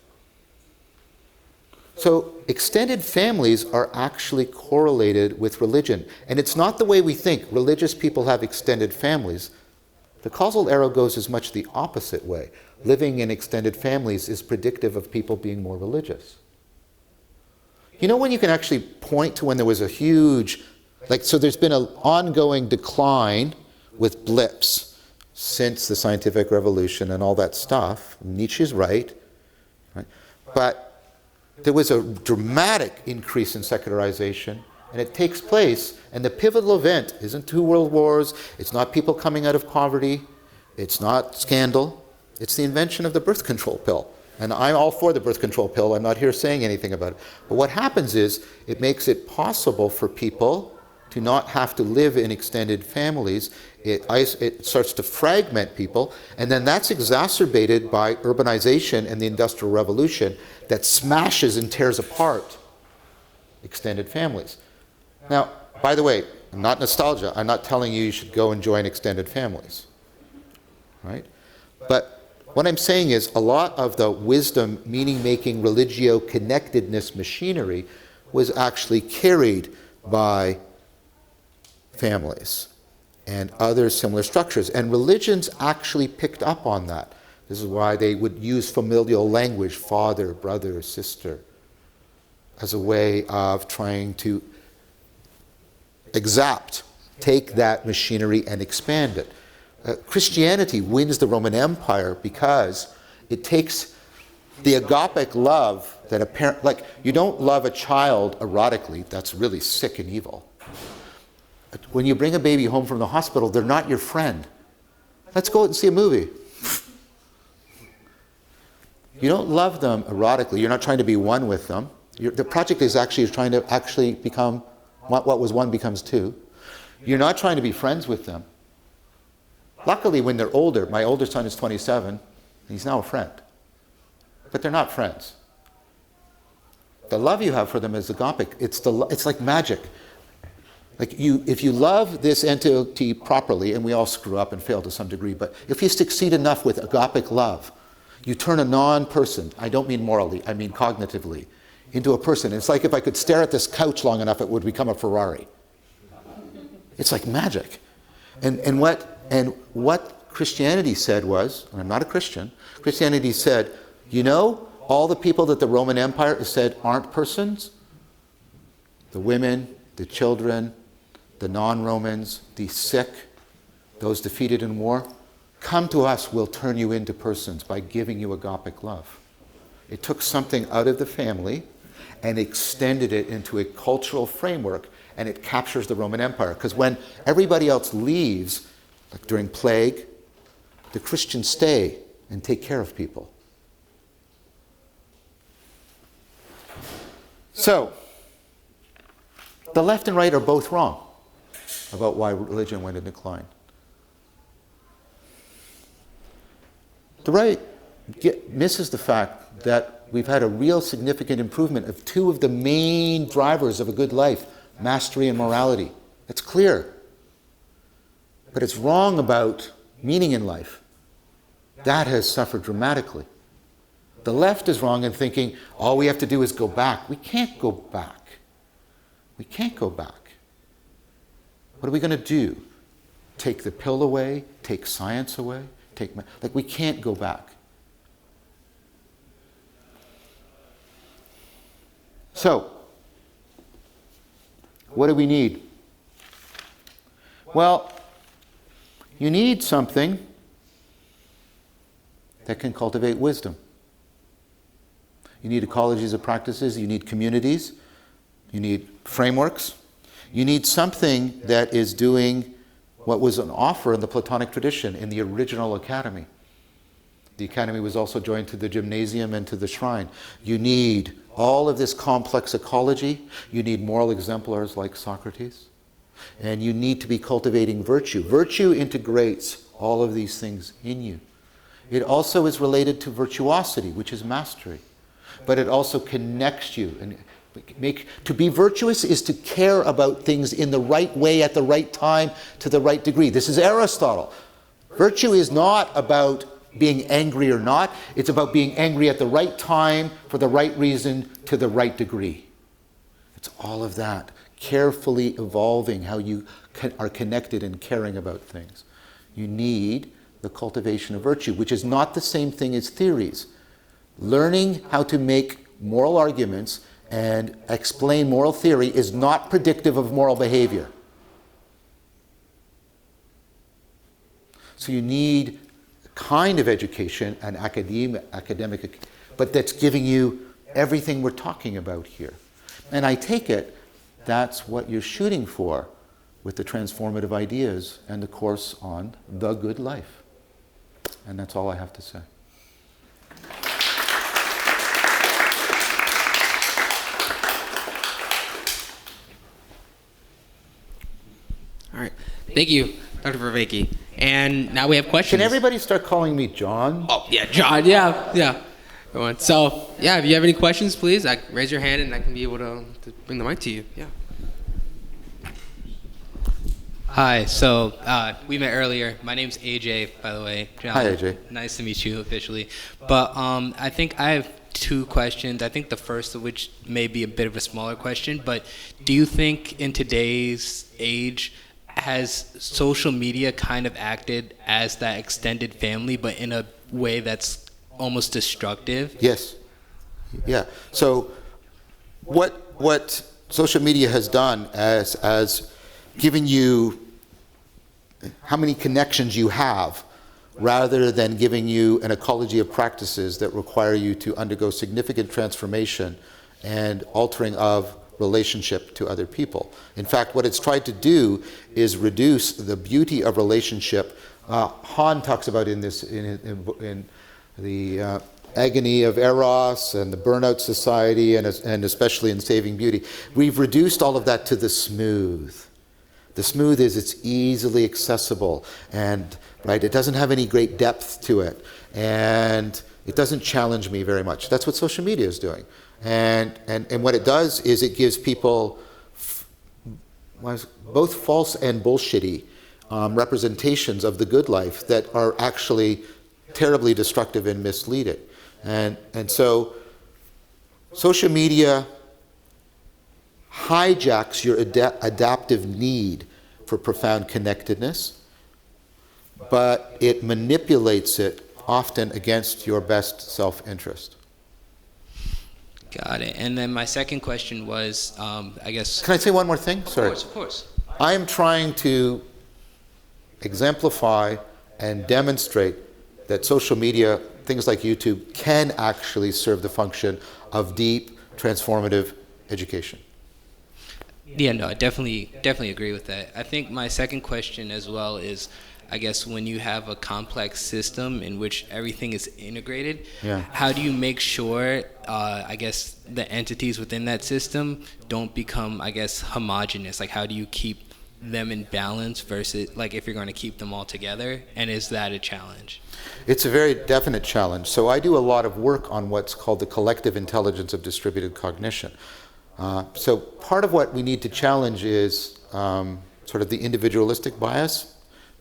So extended families are actually correlated with religion. And it's not the way we think. Religious people have extended families. The causal arrow goes as much the opposite way. Living in extended families is predictive of people being more religious. You know when you can actually point to when there was a huge, so there's been an ongoing decline with blips since the scientific revolution and all that stuff. Nietzsche's right? But there was a dramatic increase in secularization, and it takes place, and the pivotal event isn't 2 world wars, it's not people coming out of poverty, it's not scandal, it's the invention of the birth control pill. And I'm all for the birth control pill, I'm not here saying anything about it. But what happens is, it makes it possible for people to not have to live in extended families. It starts to fragment people, and then that's exacerbated by urbanization and the Industrial Revolution that smashes and tears apart extended families. Now, by the way, not nostalgia. I'm not telling you should go and join extended families, right? But what I'm saying is a lot of the wisdom, meaning-making, religio-connectedness machinery was actually carried by families and other similar structures. And religions actually picked up on that. This is why they would use familial language, father, brother, sister, as a way of trying to take that machinery and expand it. Christianity wins the Roman Empire because it takes the agapic love that you don't love a child erotically, that's really sick and evil. When you bring a baby home from the hospital, they're not your friend. Let's go out and see a movie. You don't love them erotically. You're not trying to be one with them. The project is trying to become what was one becomes two. You're not trying to be friends with them. Luckily, when they're older, my older son is 27, he's now a friend. But they're not friends. The love you have for them is agapic. It's like magic. Like if you love this entity properly, and we all screw up and fail to some degree, but if you succeed enough with agapic love, you turn a non-person, I don't mean morally, I mean cognitively, into a person. It's like if I could stare at this couch long enough, it would become a Ferrari. It's like magic. And what Christianity said was, and I'm not a Christian, Christianity said, you know, all the people that the Roman Empire said aren't persons, the women, the children, the non-Romans, the sick, those defeated in war, come to us, we'll turn you into persons by giving you agapic love. It took something out of the family and extended it into a cultural framework, and it captures the Roman Empire. Because when everybody else leaves, like during plague, the Christians stay and take care of people. So, the left and right are both wrong about why religion went in decline. The right misses the fact that we've had a real significant improvement of two of the main drivers of a good life, mastery and morality. It's clear. But it's wrong about meaning in life. That has suffered dramatically. The left is wrong in thinking all we have to do is go back. We can't go back. We can't go back. What are we going to do? Take the pill away? Take science away? Like, we can't go back. So, what do we need? Well, you need something that can cultivate wisdom. You need ecologies of practices, you need communities, you need frameworks. You need something that is doing what was an offer in the Platonic tradition in the original academy. The academy was also joined to the gymnasium and to the shrine. You need all of this complex ecology. You need moral exemplars like Socrates. And you need to be cultivating virtue. Virtue integrates all of these things in you. It also is related to virtuosity, which is mastery. But it also connects you. And to be virtuous is to care about things in the right way, at the right time, to the right degree. This is Aristotle. Virtue is not about being angry or not. It's about being angry at the right time, for the right reason, to the right degree. It's all of that. Carefully evolving how you are connected and caring about things. You need the cultivation of virtue, which is not the same thing as theories. Learning how to make moral arguments and explain moral theory is not predictive of moral behavior. So you need a kind of education, an academic, but that's giving you everything we're talking about here. And I take it that's what you're shooting for with the Transformative Ideas and the course on the good life. And that's all I have to say. All right. Thank you, Dr. Vervaeke. And now we have questions. Can everybody start calling me John? Oh, yeah, John. Yeah. Go on. So, yeah, if you have any questions, please raise your hand and I can be able to bring the mic to you. Yeah. Hi. So we met earlier. My name's AJ, by the way. John, hi, AJ. Nice to meet you officially. But I think I have two questions. I think the first of which may be a bit of a smaller question, but do you think in today's age has social media kind of acted as that extended family, but in a way that's almost destructive? Yes. Yeah. So what social media has done as giving you how many connections you have, rather than giving you an ecology of practices that require you to undergo significant transformation and altering of relationship to other people. In fact, what it's tried to do is reduce the beauty of relationship. Hahn talks about in the agony of Eros and the burnout society, and especially in Saving Beauty. We've reduced all of that to the smooth. The smooth is it's easily accessible, and right, it doesn't have any great depth to it, and it doesn't challenge me very much. That's what social media is doing. And what it does is it gives people both false and bullshitty representations of the good life that are actually terribly destructive and misleading. And so social media hijacks your adaptive need for profound connectedness, but it manipulates it often against your best self-interest. Got it. And then my second question was, I guess... Can I say one more thing? Sorry. Of course. I am trying to exemplify and demonstrate that social media, things like YouTube, can actually serve the function of deep, transformative education. Yeah, no, I definitely agree with that. I think my second question as well is, I guess when you have a complex system in which everything is integrated, how do you make sure, I guess, the entities within that system don't become, I guess, homogenous? Like, how do you keep them in balance versus, like, if you're going to keep them all together? And is that a challenge? It's a very definite challenge. So I do a lot of work on what's called the collective intelligence of distributed cognition. So part of what we need to challenge is sort of the individualistic bias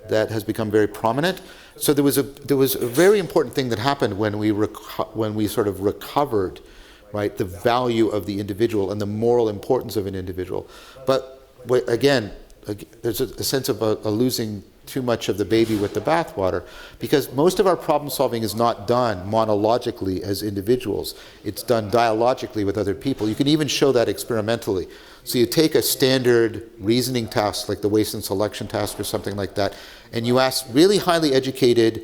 that has become very prominent. So there was a very important thing that happened when we sort of recovered, right, the value of the individual and the moral importance of an individual. But again, there's a sense of losing too much of the baby with the bathwater, because most of our problem solving is not done monologically as individuals. It's done dialogically with other people. You can even show that experimentally. So you take a standard reasoning task like the waste and selection task or something like that, and you ask really highly educated,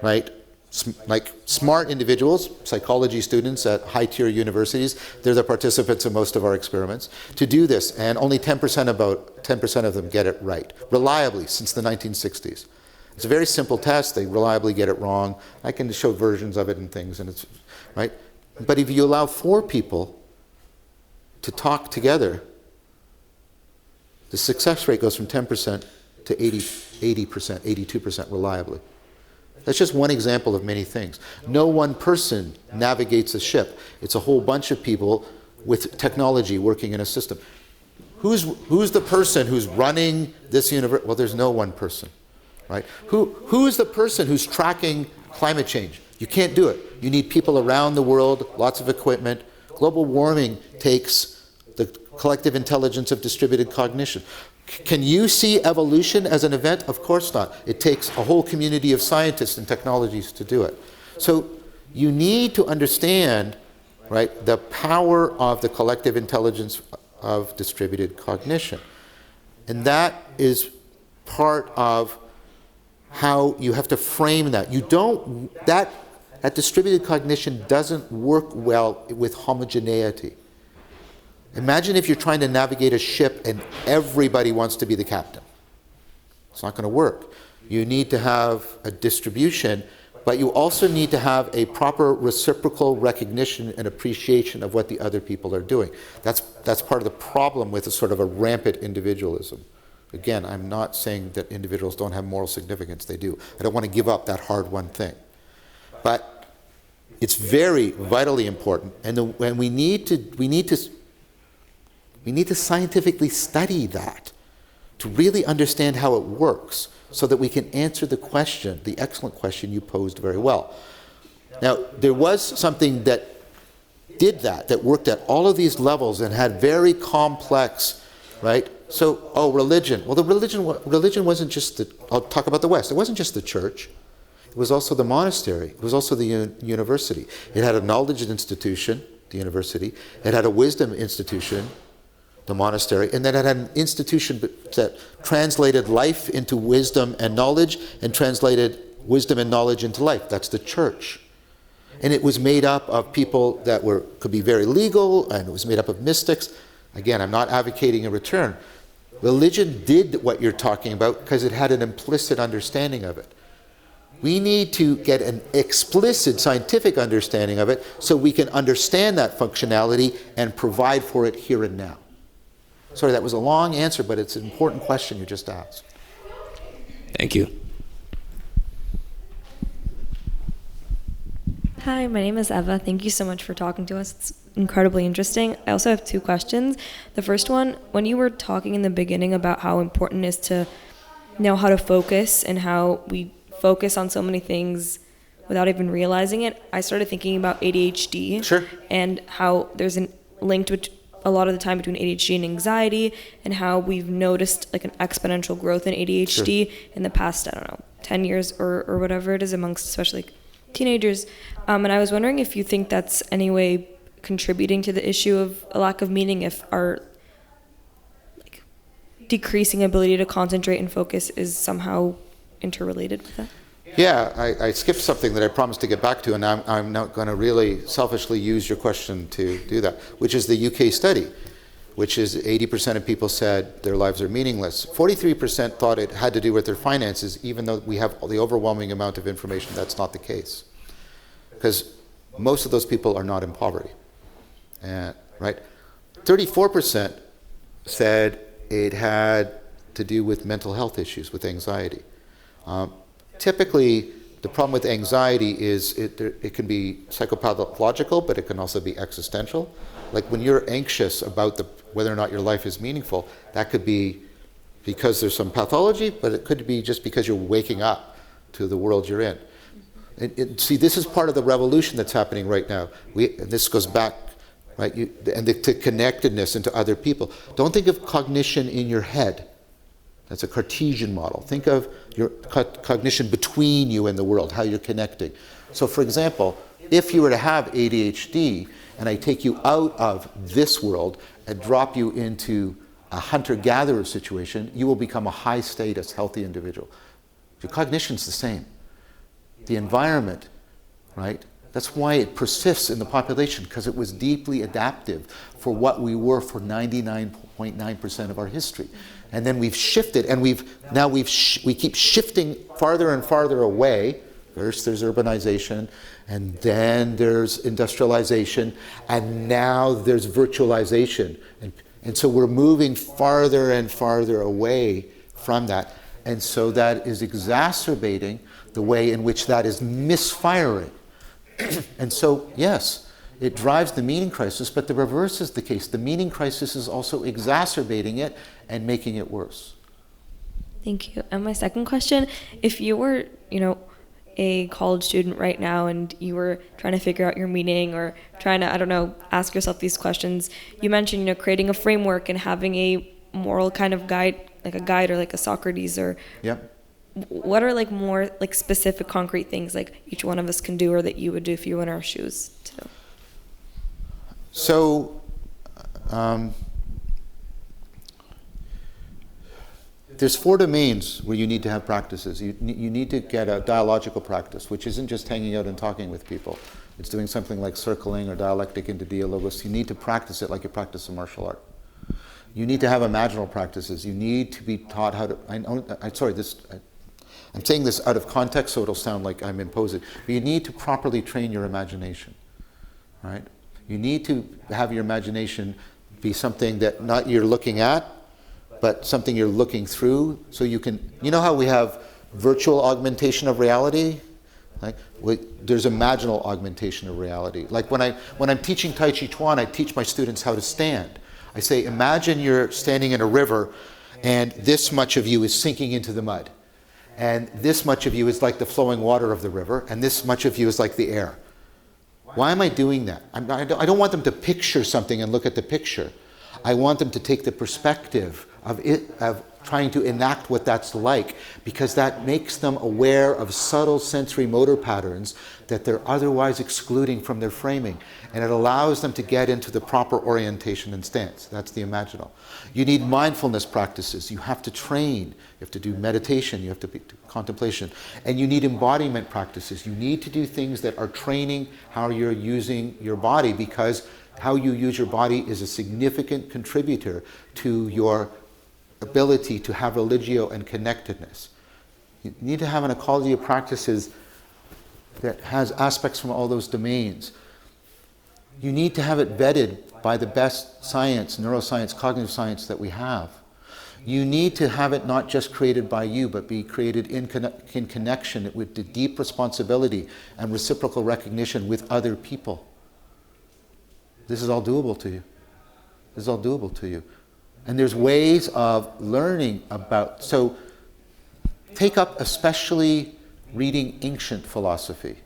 right, like smart individuals, psychology students at high-tier universities, they're the participants in most of our experiments, to do this, and only 10% of them get it right, reliably, since the 1960s. It's a very simple test. They reliably get it wrong. I can show versions of it and things, and it's, right? But if you allow 4 people to talk together, the success rate goes from 10% to 80%, 82% reliably. That's just one example of many things. No one person navigates a ship. It's a whole bunch of people with technology working in a system. Who's the person who's running this universe? Well, there's no one person, right? Who's the person who's tracking climate change? You can't do it. You need people around the world, lots of equipment. Global warming takes the collective intelligence of distributed cognition. Can you see evolution as an event? Of course not. It takes a whole community of scientists and technologies to do it. So you need to understand, right, the power of the collective intelligence of distributed cognition. And that is part of how you have to frame that. That distributed cognition doesn't work well with homogeneity. Imagine if you're trying to navigate a ship and everybody wants to be the captain. It's not going to work. You need to have a distribution, but you also need to have a proper reciprocal recognition and appreciation of what the other people are doing. That's part of the problem with a sort of a rampant individualism. Again, I'm not saying that individuals don't have moral significance. They do. I don't want to give up that hard-won thing. But it's very vitally important, and we need to scientifically study that to really understand how it works so that we can answer the question, the excellent question you posed very well. Now, there was something that did that worked at all of these levels and had very complex, right? So, religion. Well, religion wasn't just I'll talk about the West. It wasn't just the church. It was also the monastery. It was also the university. It had a knowledge institution, the university. It had a wisdom institution, the monastery, and then it had an institution that translated life into wisdom and knowledge and translated wisdom and knowledge into life. That's the church. And it was made up of people that could be very legal, and it was made up of mystics. Again, I'm not advocating a return. Religion did what you're talking about because it had an implicit understanding of it. We need to get an explicit scientific understanding of it so we can understand that functionality and provide for it here and now. Sorry, that was a long answer, but it's an important question you just asked. Thank you. Hi, my name is Eva. Thank you so much for talking to us. It's incredibly interesting. I also have two questions. The first one, when you were talking in the beginning about how important it is to know how to focus and how we focus on so many things without even realizing it, I started thinking about ADHD. Sure. And how there's a link a lot of the time between ADHD and anxiety, and how we've noticed like an exponential growth in ADHD in the past, I don't know, 10 years or whatever it is, amongst especially like teenagers. And I was wondering if you think that's any way contributing to the issue of a lack of meaning, if our like decreasing ability to concentrate and focus is somehow interrelated with that. Yeah, I skipped something that I promised to get back to, and I'm not going to really selfishly use your question to do that, which is the UK study, which is 80% of people said their lives are meaningless. 43% thought it had to do with their finances, even though we have the overwhelming amount of information that's not the case. Because most of those people are not in poverty, right? 34% said it had to do with mental health issues, with anxiety. Typically, the problem with anxiety is it can be psychopathological, but it can also be existential. Like when you're anxious about whether or not your life is meaningful, that could be because there's some pathology, but it could be just because you're waking up to the world you're in. See, this is part of the revolution that's happening right now. This goes back, right? To connectedness into other people. Don't think of cognition in your head. That's a Cartesian model. Think of your cognition between you and the world, how you're connecting. So for example, if you were to have ADHD and I take you out of this world and drop you into a hunter-gatherer situation, you will become a high-status, healthy individual. Your cognition's the same. The environment, right? That's why it persists in the population, because it was deeply adaptive for what we were for 99.9% of our history. And then we've shifted, and we keep shifting farther and farther away. First there's urbanization, and then there's industrialization, and now there's virtualization. And so we're moving farther and farther away from that. And so that is exacerbating the way in which that is misfiring. And so, yes, it drives the meaning crisis, but the reverse is the case. The meaning crisis is also exacerbating it and making it worse. Thank you. And my second question, if you were, a college student right now and you were trying to figure out your meaning or trying to, ask yourself these questions, you mentioned, creating a framework and having a moral kind of guide, like a guide or like a Socrates or... Yep. What are like more like specific concrete things like each one of us can do or that you would do if you were in our shoes too? So there's 4 domains where you need to have practices. You need to get a dialogical practice, which isn't just hanging out and talking with people. It's doing something like circling or dialectic into dialogos. You need to practice it like you practice a martial art. You need to have imaginal practices. You need to be taught how to... I'm saying this out of context, so it'll sound like I'm imposing. But you need to properly train your imagination, right? You need to have your imagination be something that not you're looking at, but something you're looking through. So you can, how we have virtual augmentation of reality? Like there's imaginal augmentation of reality. Like when I'm teaching Tai Chi Chuan, I teach my students how to stand. I say, imagine you're standing in a river, and this much of you is sinking into the mud. And this much of you is like the flowing water of the river, and this much of you is like the air. Why am I doing that? I don't want them to picture something and look at the picture. I want them to take the perspective of trying to enact what that's like, because that makes them aware of subtle sensory motor patterns that they're otherwise excluding from their framing. And it allows them to get into the proper orientation and stance. That's the imaginal. You need mindfulness practices. You have to train. You have to do meditation. You have to do contemplation. And you need embodiment practices. You need to do things that are training how you're using your body, because how you use your body is a significant contributor to your ability to have religio and connectedness. You need to have an ecology of practices that has aspects from all those domains. You need to have it vetted by the best science, neuroscience, cognitive science that we have. You need to have it not just created by you, but be created in connection with the deep responsibility and reciprocal recognition with other people. This is all doable to you. This is all doable to you. And there's ways of learning about, so take up especially reading ancient philosophy.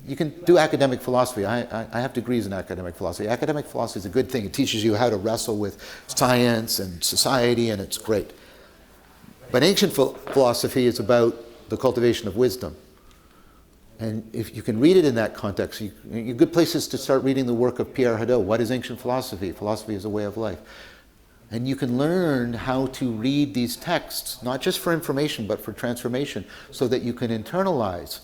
You can do academic philosophy. I have degrees in academic philosophy. Academic philosophy is a good thing. It teaches you how to wrestle with science and society, and it's great. But ancient philosophy is about the cultivation of wisdom. And if you can read it in that context, good places to start reading the work of Pierre Hadot. What is ancient philosophy? Philosophy is a way of life. And you can learn how to read these texts, not just for information, but for transformation, so that you can internalize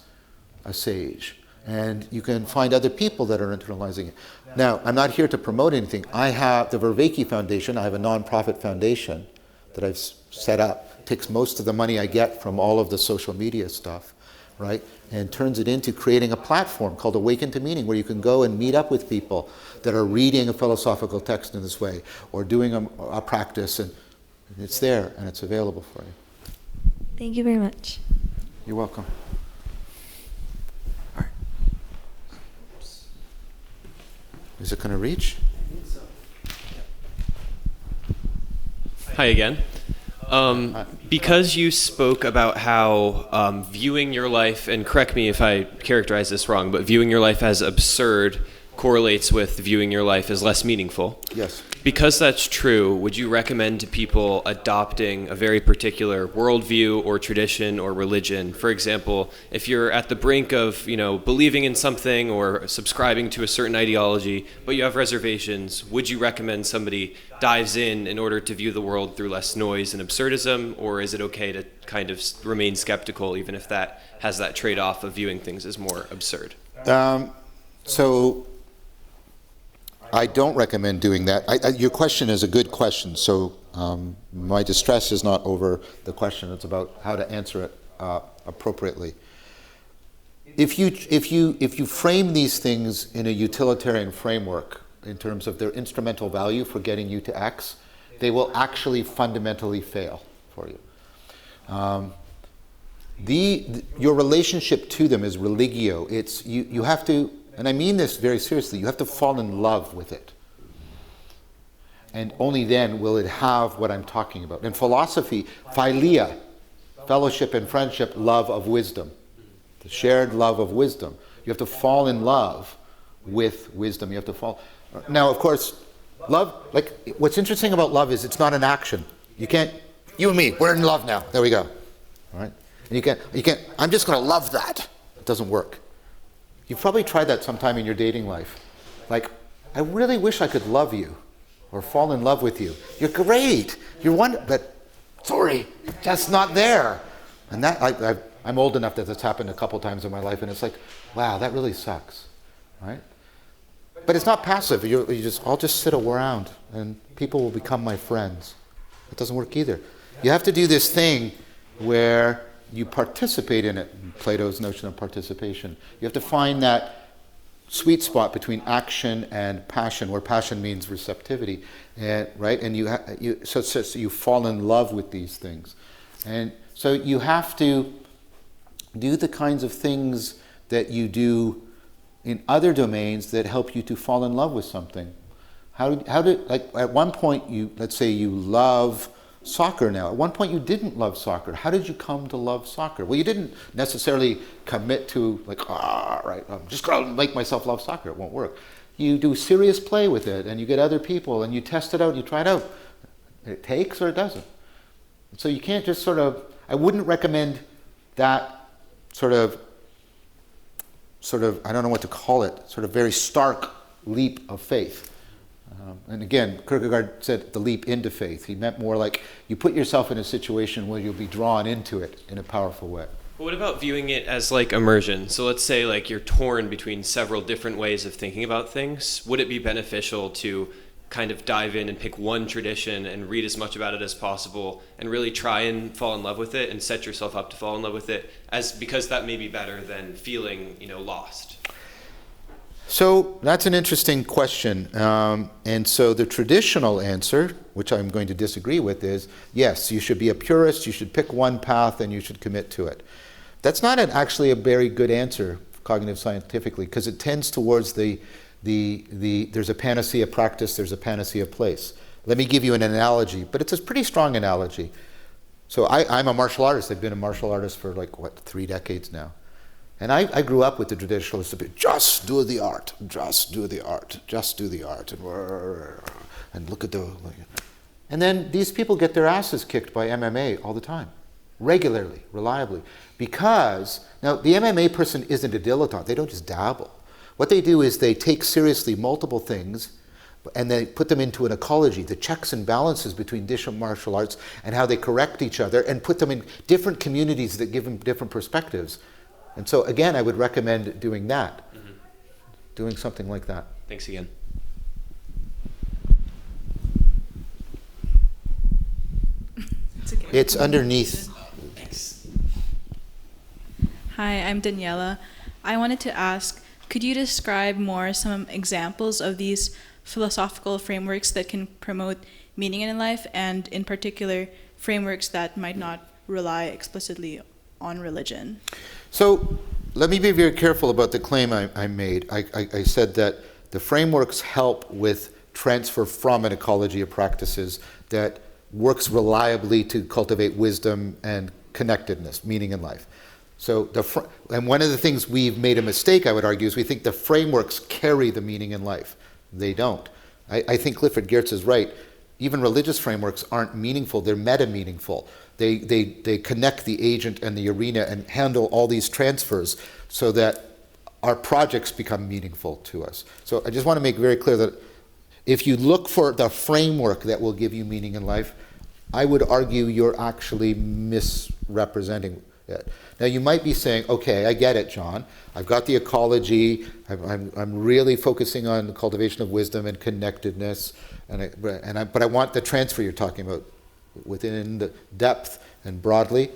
a sage. And you can find other people that are internalizing it. Now, I'm not here to promote anything. I have the Vervaeke Foundation. I have a nonprofit foundation that I've set up. It takes most of the money I get from all of the social media stuff, right? And turns it into creating a platform called Awaken to Meaning, where you can go and meet up with people that are reading a philosophical text in this way, or doing a practice, and it's there and it's available for you. Thank you very much. You're welcome. Is it going to reach? Hi again. Because you spoke about how viewing your life, and correct me if I characterize this wrong, but viewing your life as absurd correlates with viewing your life as less meaningful. Yes. Because that's true, would you recommend to people adopting a very particular worldview or tradition or religion? For example, if you're at the brink of, believing in something or subscribing to a certain ideology, but you have reservations, would you recommend somebody dives in order to view the world through less noise and absurdism, or is it okay to kind of remain skeptical even if that has that trade-off of viewing things as more absurd? So I don't recommend doing that. Your question is a good question, so my distress is not over the question. It's about how to answer it appropriately. If you frame these things in a utilitarian framework in terms of their instrumental value for getting you to X, they will actually fundamentally fail for you. Your relationship to them is religio. It's you have to. And I mean this very seriously, you have to fall in love with it. And only then will it have what I'm talking about. In philosophy, philia, fellowship and friendship, love of wisdom. The shared love of wisdom. You have to fall in love with wisdom. You have to fall. Now, of course, love, like, what's interesting about love is it's not an action. You can't, you and me, we're in love now. There we go. All right? And you can't, I'm just going to love that. It doesn't work. You've probably tried that sometime in your dating life. Like, I really wish I could love you or fall in love with you. You're great. You're wonderful, but sorry, just not there. And that I'm old enough that that's happened a couple times in my life, and it's like, wow, that really sucks, right? But it's not passive. I'll just sit around, and people will become my friends. It doesn't work either. You have to do this thing where you participate in it. Plato's notion of participation. You have to find that sweet spot between action and passion, where passion means receptivity, right? And so you fall in love with these things, and so you have to do the kinds of things that you do in other domains that help you to fall in love with something. How did like at one point let's say you love soccer now. At one point you didn't love soccer. How did you come to love soccer? Well, you didn't necessarily commit to right, I'm just going to make myself love soccer. It won't work. You do serious play with it, and you get other people, and you test it out, you try it out. It takes or it doesn't. So you can't just I wouldn't recommend that sort of, I don't know what to call it, sort of very stark leap of faith. And again, Kierkegaard said the leap into faith. He meant more like you put yourself in a situation where you'll be drawn into it in a powerful way. But what about viewing it as like immersion? So let's say like you're torn between several different ways of thinking about things. Would it be beneficial to kind of dive in and pick one tradition and read as much about it as possible and really try and fall in love with it and set yourself up to fall in love with it, because that may be better than feeling, lost? So that's an interesting question. And so the traditional answer, which I'm going to disagree with, is yes, you should be a purist, you should pick one path, and you should commit to it. That's not actually a very good answer cognitive scientifically, because it tends towards the There's a panacea practice, there's a panacea place. Let me give you an analogy, but it's a pretty strong analogy. So I'm a martial artist. I've been a martial artist for 3 decades now. And I grew up with the traditionalist bit, just do the art, just do the art, just do the art, and look at the... And then these people get their asses kicked by MMA all the time, regularly, reliably. Because, now the MMA person isn't a dilettante, they don't just dabble. What they do is they take seriously multiple things and they put them into an ecology, the checks and balances between different martial arts and how they correct each other, and put them in different communities that give them different perspectives. And so again, I would recommend doing that, doing something like that. Thanks again. It's underneath. Thanks. Hi, I'm Daniela. I wanted to ask, could you describe more some examples of these philosophical frameworks that can promote meaning in life, and in particular, frameworks that might not rely explicitly on religion? So let me be very careful about the claim I made. I said that the frameworks help with transfer from an ecology of practices that works reliably to cultivate wisdom and connectedness, meaning in life. So, and one of the things we've made a mistake, I would argue, is we think the frameworks carry the meaning in life. They don't. I think Clifford Geertz is right. Even religious frameworks aren't meaningful, they're meta-meaningful. They connect the agent and the arena and handle all these transfers so that our projects become meaningful to us. So I just want to make very clear that if you look for the framework that will give you meaning in life, I would argue you're actually misrepresenting it. Now you might be saying, okay, I get it, John. I've got the ecology. I'm really focusing on the cultivation of wisdom and connectedness, but I want the transfer you're talking about within the depth and broadly.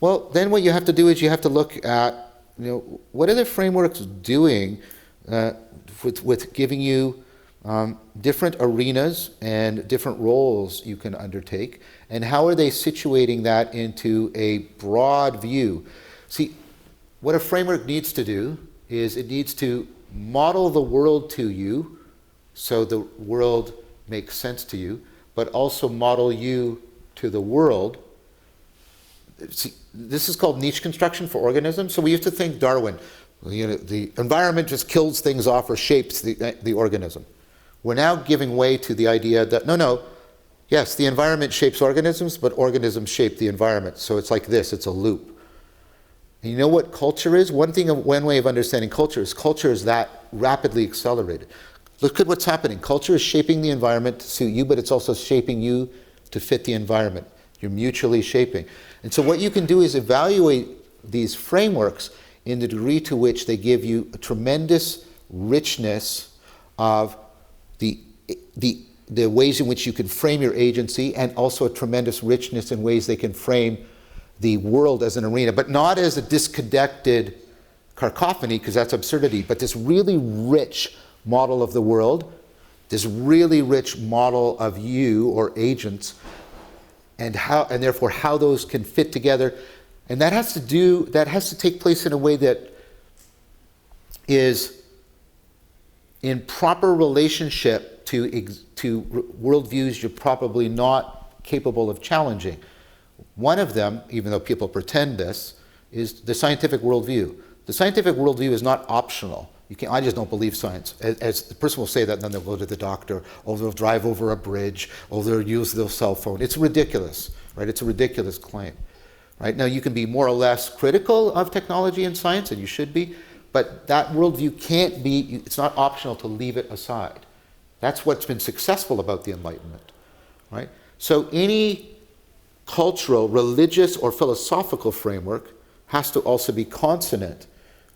Well, then what you have to do is you have to look at, what are the frameworks doing with giving you different arenas and different roles you can undertake, and how are they situating that into a broad view? See, what a framework needs to do is it needs to model the world to you so the world makes sense to you, but also model you to the world. See, this is called niche construction for organisms. So we used to think Darwin, the environment just kills things off or shapes the organism. We're now giving way to the idea that, yes, the environment shapes organisms, but organisms shape the environment. So it's like this, it's a loop. And you know what culture is? One way of understanding culture is that rapidly accelerated. Look at what's happening. Culture is shaping the environment to suit you, but it's also shaping you to fit the environment. You're mutually shaping. And so what you can do is evaluate these frameworks in the degree to which they give you a tremendous richness of the ways in which you can frame your agency, and also a tremendous richness in ways they can frame the world as an arena, but not as a disconnected cacophony, because that's absurdity, but this really rich model of the world, this really rich model of you or agents, and therefore how those can fit together. And that has to take place in a way that is in proper relationship to worldviews you're probably not capable of challenging. One of them, even though people pretend this, is the scientific worldview. The scientific worldview is not optional. I just don't believe science. As the person will say that, and then they'll go to the doctor, or they'll drive over a bridge, or they'll use their cell phone. It's ridiculous, right? It's a ridiculous claim, right? Now, you can be more or less critical of technology and science, and you should be, but that worldview can't be, it's not optional to leave it aside. That's what's been successful about the Enlightenment, right? So any cultural, religious, or philosophical framework has to also be consonant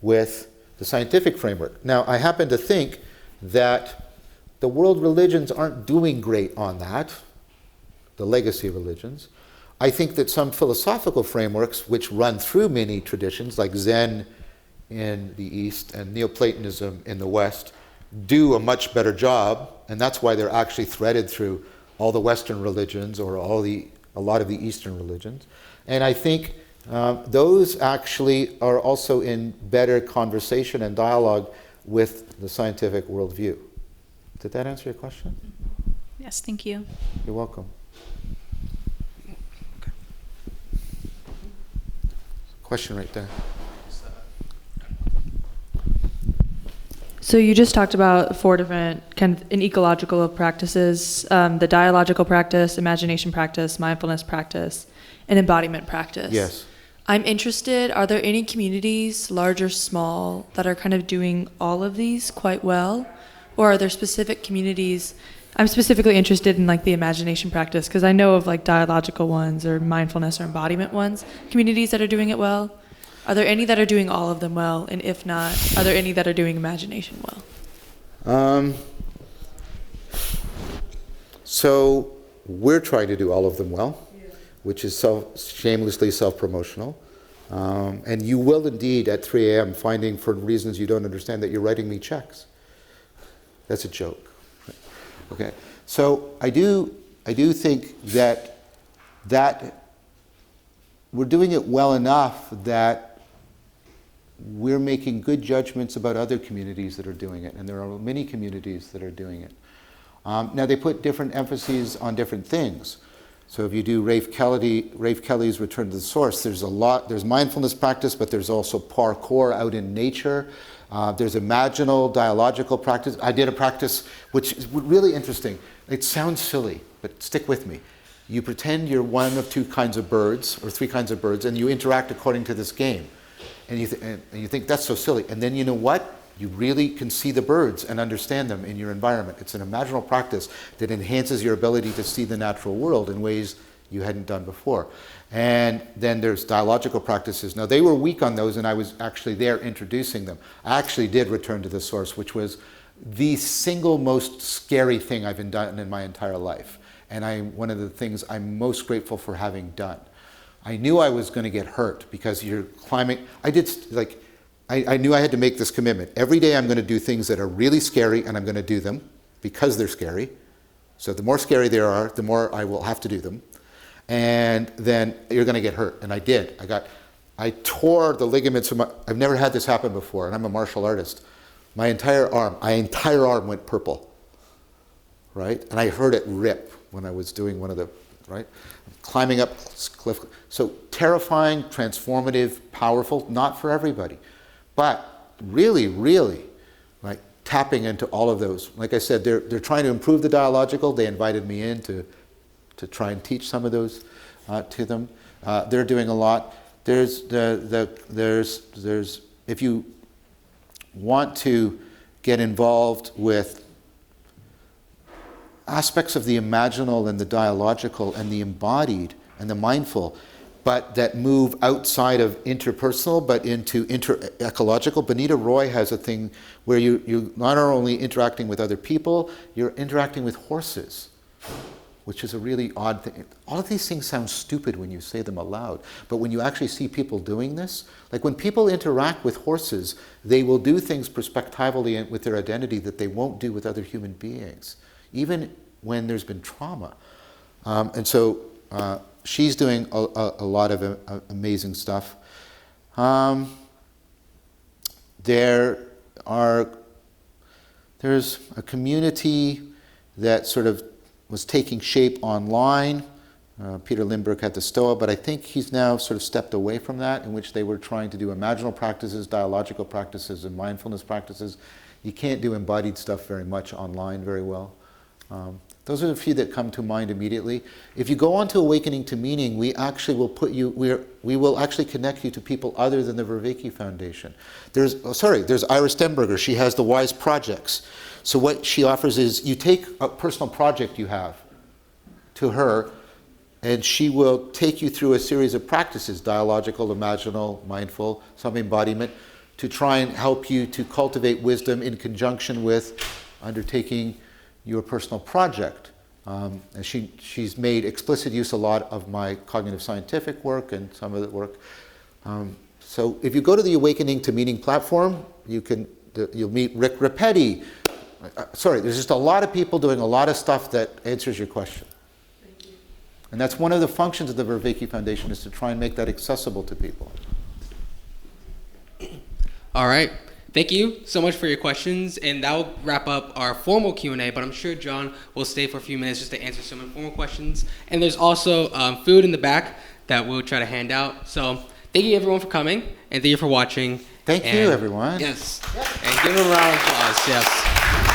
with the scientific framework. Now, I happen to think that the world religions aren't doing great on that, the legacy religions. I think that some philosophical frameworks, which run through many traditions, like Zen in the East and Neoplatonism in the West, do a much better job, and that's why they're actually threaded through all the Western religions or a lot of the Eastern religions. And I think those actually are also in better conversation and dialogue with the scientific worldview. Did that answer your question? Yes, thank you. You're welcome. Question right there. So you just talked about 4 different kind of in ecological practices, the dialogical practice, imagination practice, mindfulness practice, and embodiment practice. Yes. I'm interested, are there any communities, large or small, that are kind of doing all of these quite well? Or are there specific communities? I'm specifically interested in like the imagination practice because I know of like dialogical ones or mindfulness or embodiment ones, communities that are doing it well. Are there any that are doing all of them well? And if not, are there any that are doing imagination well? So we're trying to do all of them well, which is shamelessly self-promotional. And you will indeed at 3 a.m. finding, for reasons you don't understand, that you're writing me checks. That's a joke. Okay. So I do think that we're doing it well enough that we're making good judgments about other communities that are doing it, and there are many communities that are doing it. Now they put different emphases on different things. So if you do Rafe Kelly's Return to the Source, there's mindfulness practice, but there's also parkour out in nature. There's imaginal, dialogical practice. I did a practice which is really interesting. It sounds silly, but stick with me. You pretend you're one of 2 kinds of birds, or 3 kinds of birds, and you interact according to this game. And you think, that's so silly. And then you know what? You really can see the birds and understand them in your environment. It's an imaginal practice that enhances your ability to see the natural world in ways you hadn't done before. And then there's dialogical practices. Now, they were weak on those, and I was actually there introducing them. I actually did Return to the Source, which was the single most scary thing I've done in my entire life. And one of the things I'm most grateful for having done. I knew I was going to get hurt because you're climbing. I knew I had to make this commitment. Every day I'm going to do things that are really scary, and I'm going to do them because they're scary. So the more scary they are, the more I will have to do them. And then you're going to get hurt. And I did. I tore the ligaments from I've never had this happen before, and I'm a martial artist. My entire arm went purple, right? And I heard it rip when I was doing one of the, right? Climbing up cliff. So terrifying, transformative, powerful, not for everybody. But really, really, like tapping into all of those. Like I said, they're trying to improve the dialogical. They invited me in to try and teach some of those to them. They're doing a lot. There's if you want to get involved with aspects of the imaginal and the dialogical and the embodied and the mindful, but that move outside of interpersonal but into inter-ecological. Bonita Roy has a thing where you're not only interacting with other people, you're interacting with horses, which is a really odd thing. All of these things sound stupid when you say them aloud, but when you actually see people doing this, like when people interact with horses, they will do things perspectively with their identity that they won't do with other human beings, even when there's been trauma. And so she's doing a lot of amazing stuff. There's a community that sort of was taking shape online. Peter Lindbergh had the Stoa, but I think he's now sort of stepped away from that, in which they were trying to do imaginal practices, dialogical practices, and mindfulness practices. You can't do embodied stuff very much online very well. Those are the few that come to mind immediately. If you go on to Awakening to Meaning, we actually will we will actually connect you to people other than the Vervaeke Foundation. There's Iris Stenberger. She has the Wise Projects. So what she offers is you take a personal project you have to her, and she will take you through a series of practices, dialogical, imaginal, mindful, some embodiment, to try and help you to cultivate wisdom in conjunction with undertaking your personal project. And she's made explicit use a lot of my cognitive scientific work and some of the work. So if you go to the Awakening to Meaning platform, you'll meet Rick Rapetti. There's just a lot of people doing a lot of stuff that answers your question. Thank you. And that's one of the functions of the Vervaeke Foundation, is to try and make that accessible to people. All right. Thank you so much for your questions, and that will wrap up our formal Q&A, but I'm sure John will stay for a few minutes just to answer some informal questions. And there's also food in the back that we'll try to hand out. So thank you everyone for coming, and thank you for watching. Thank you, everyone. Yes. And give them a round of applause. Yes.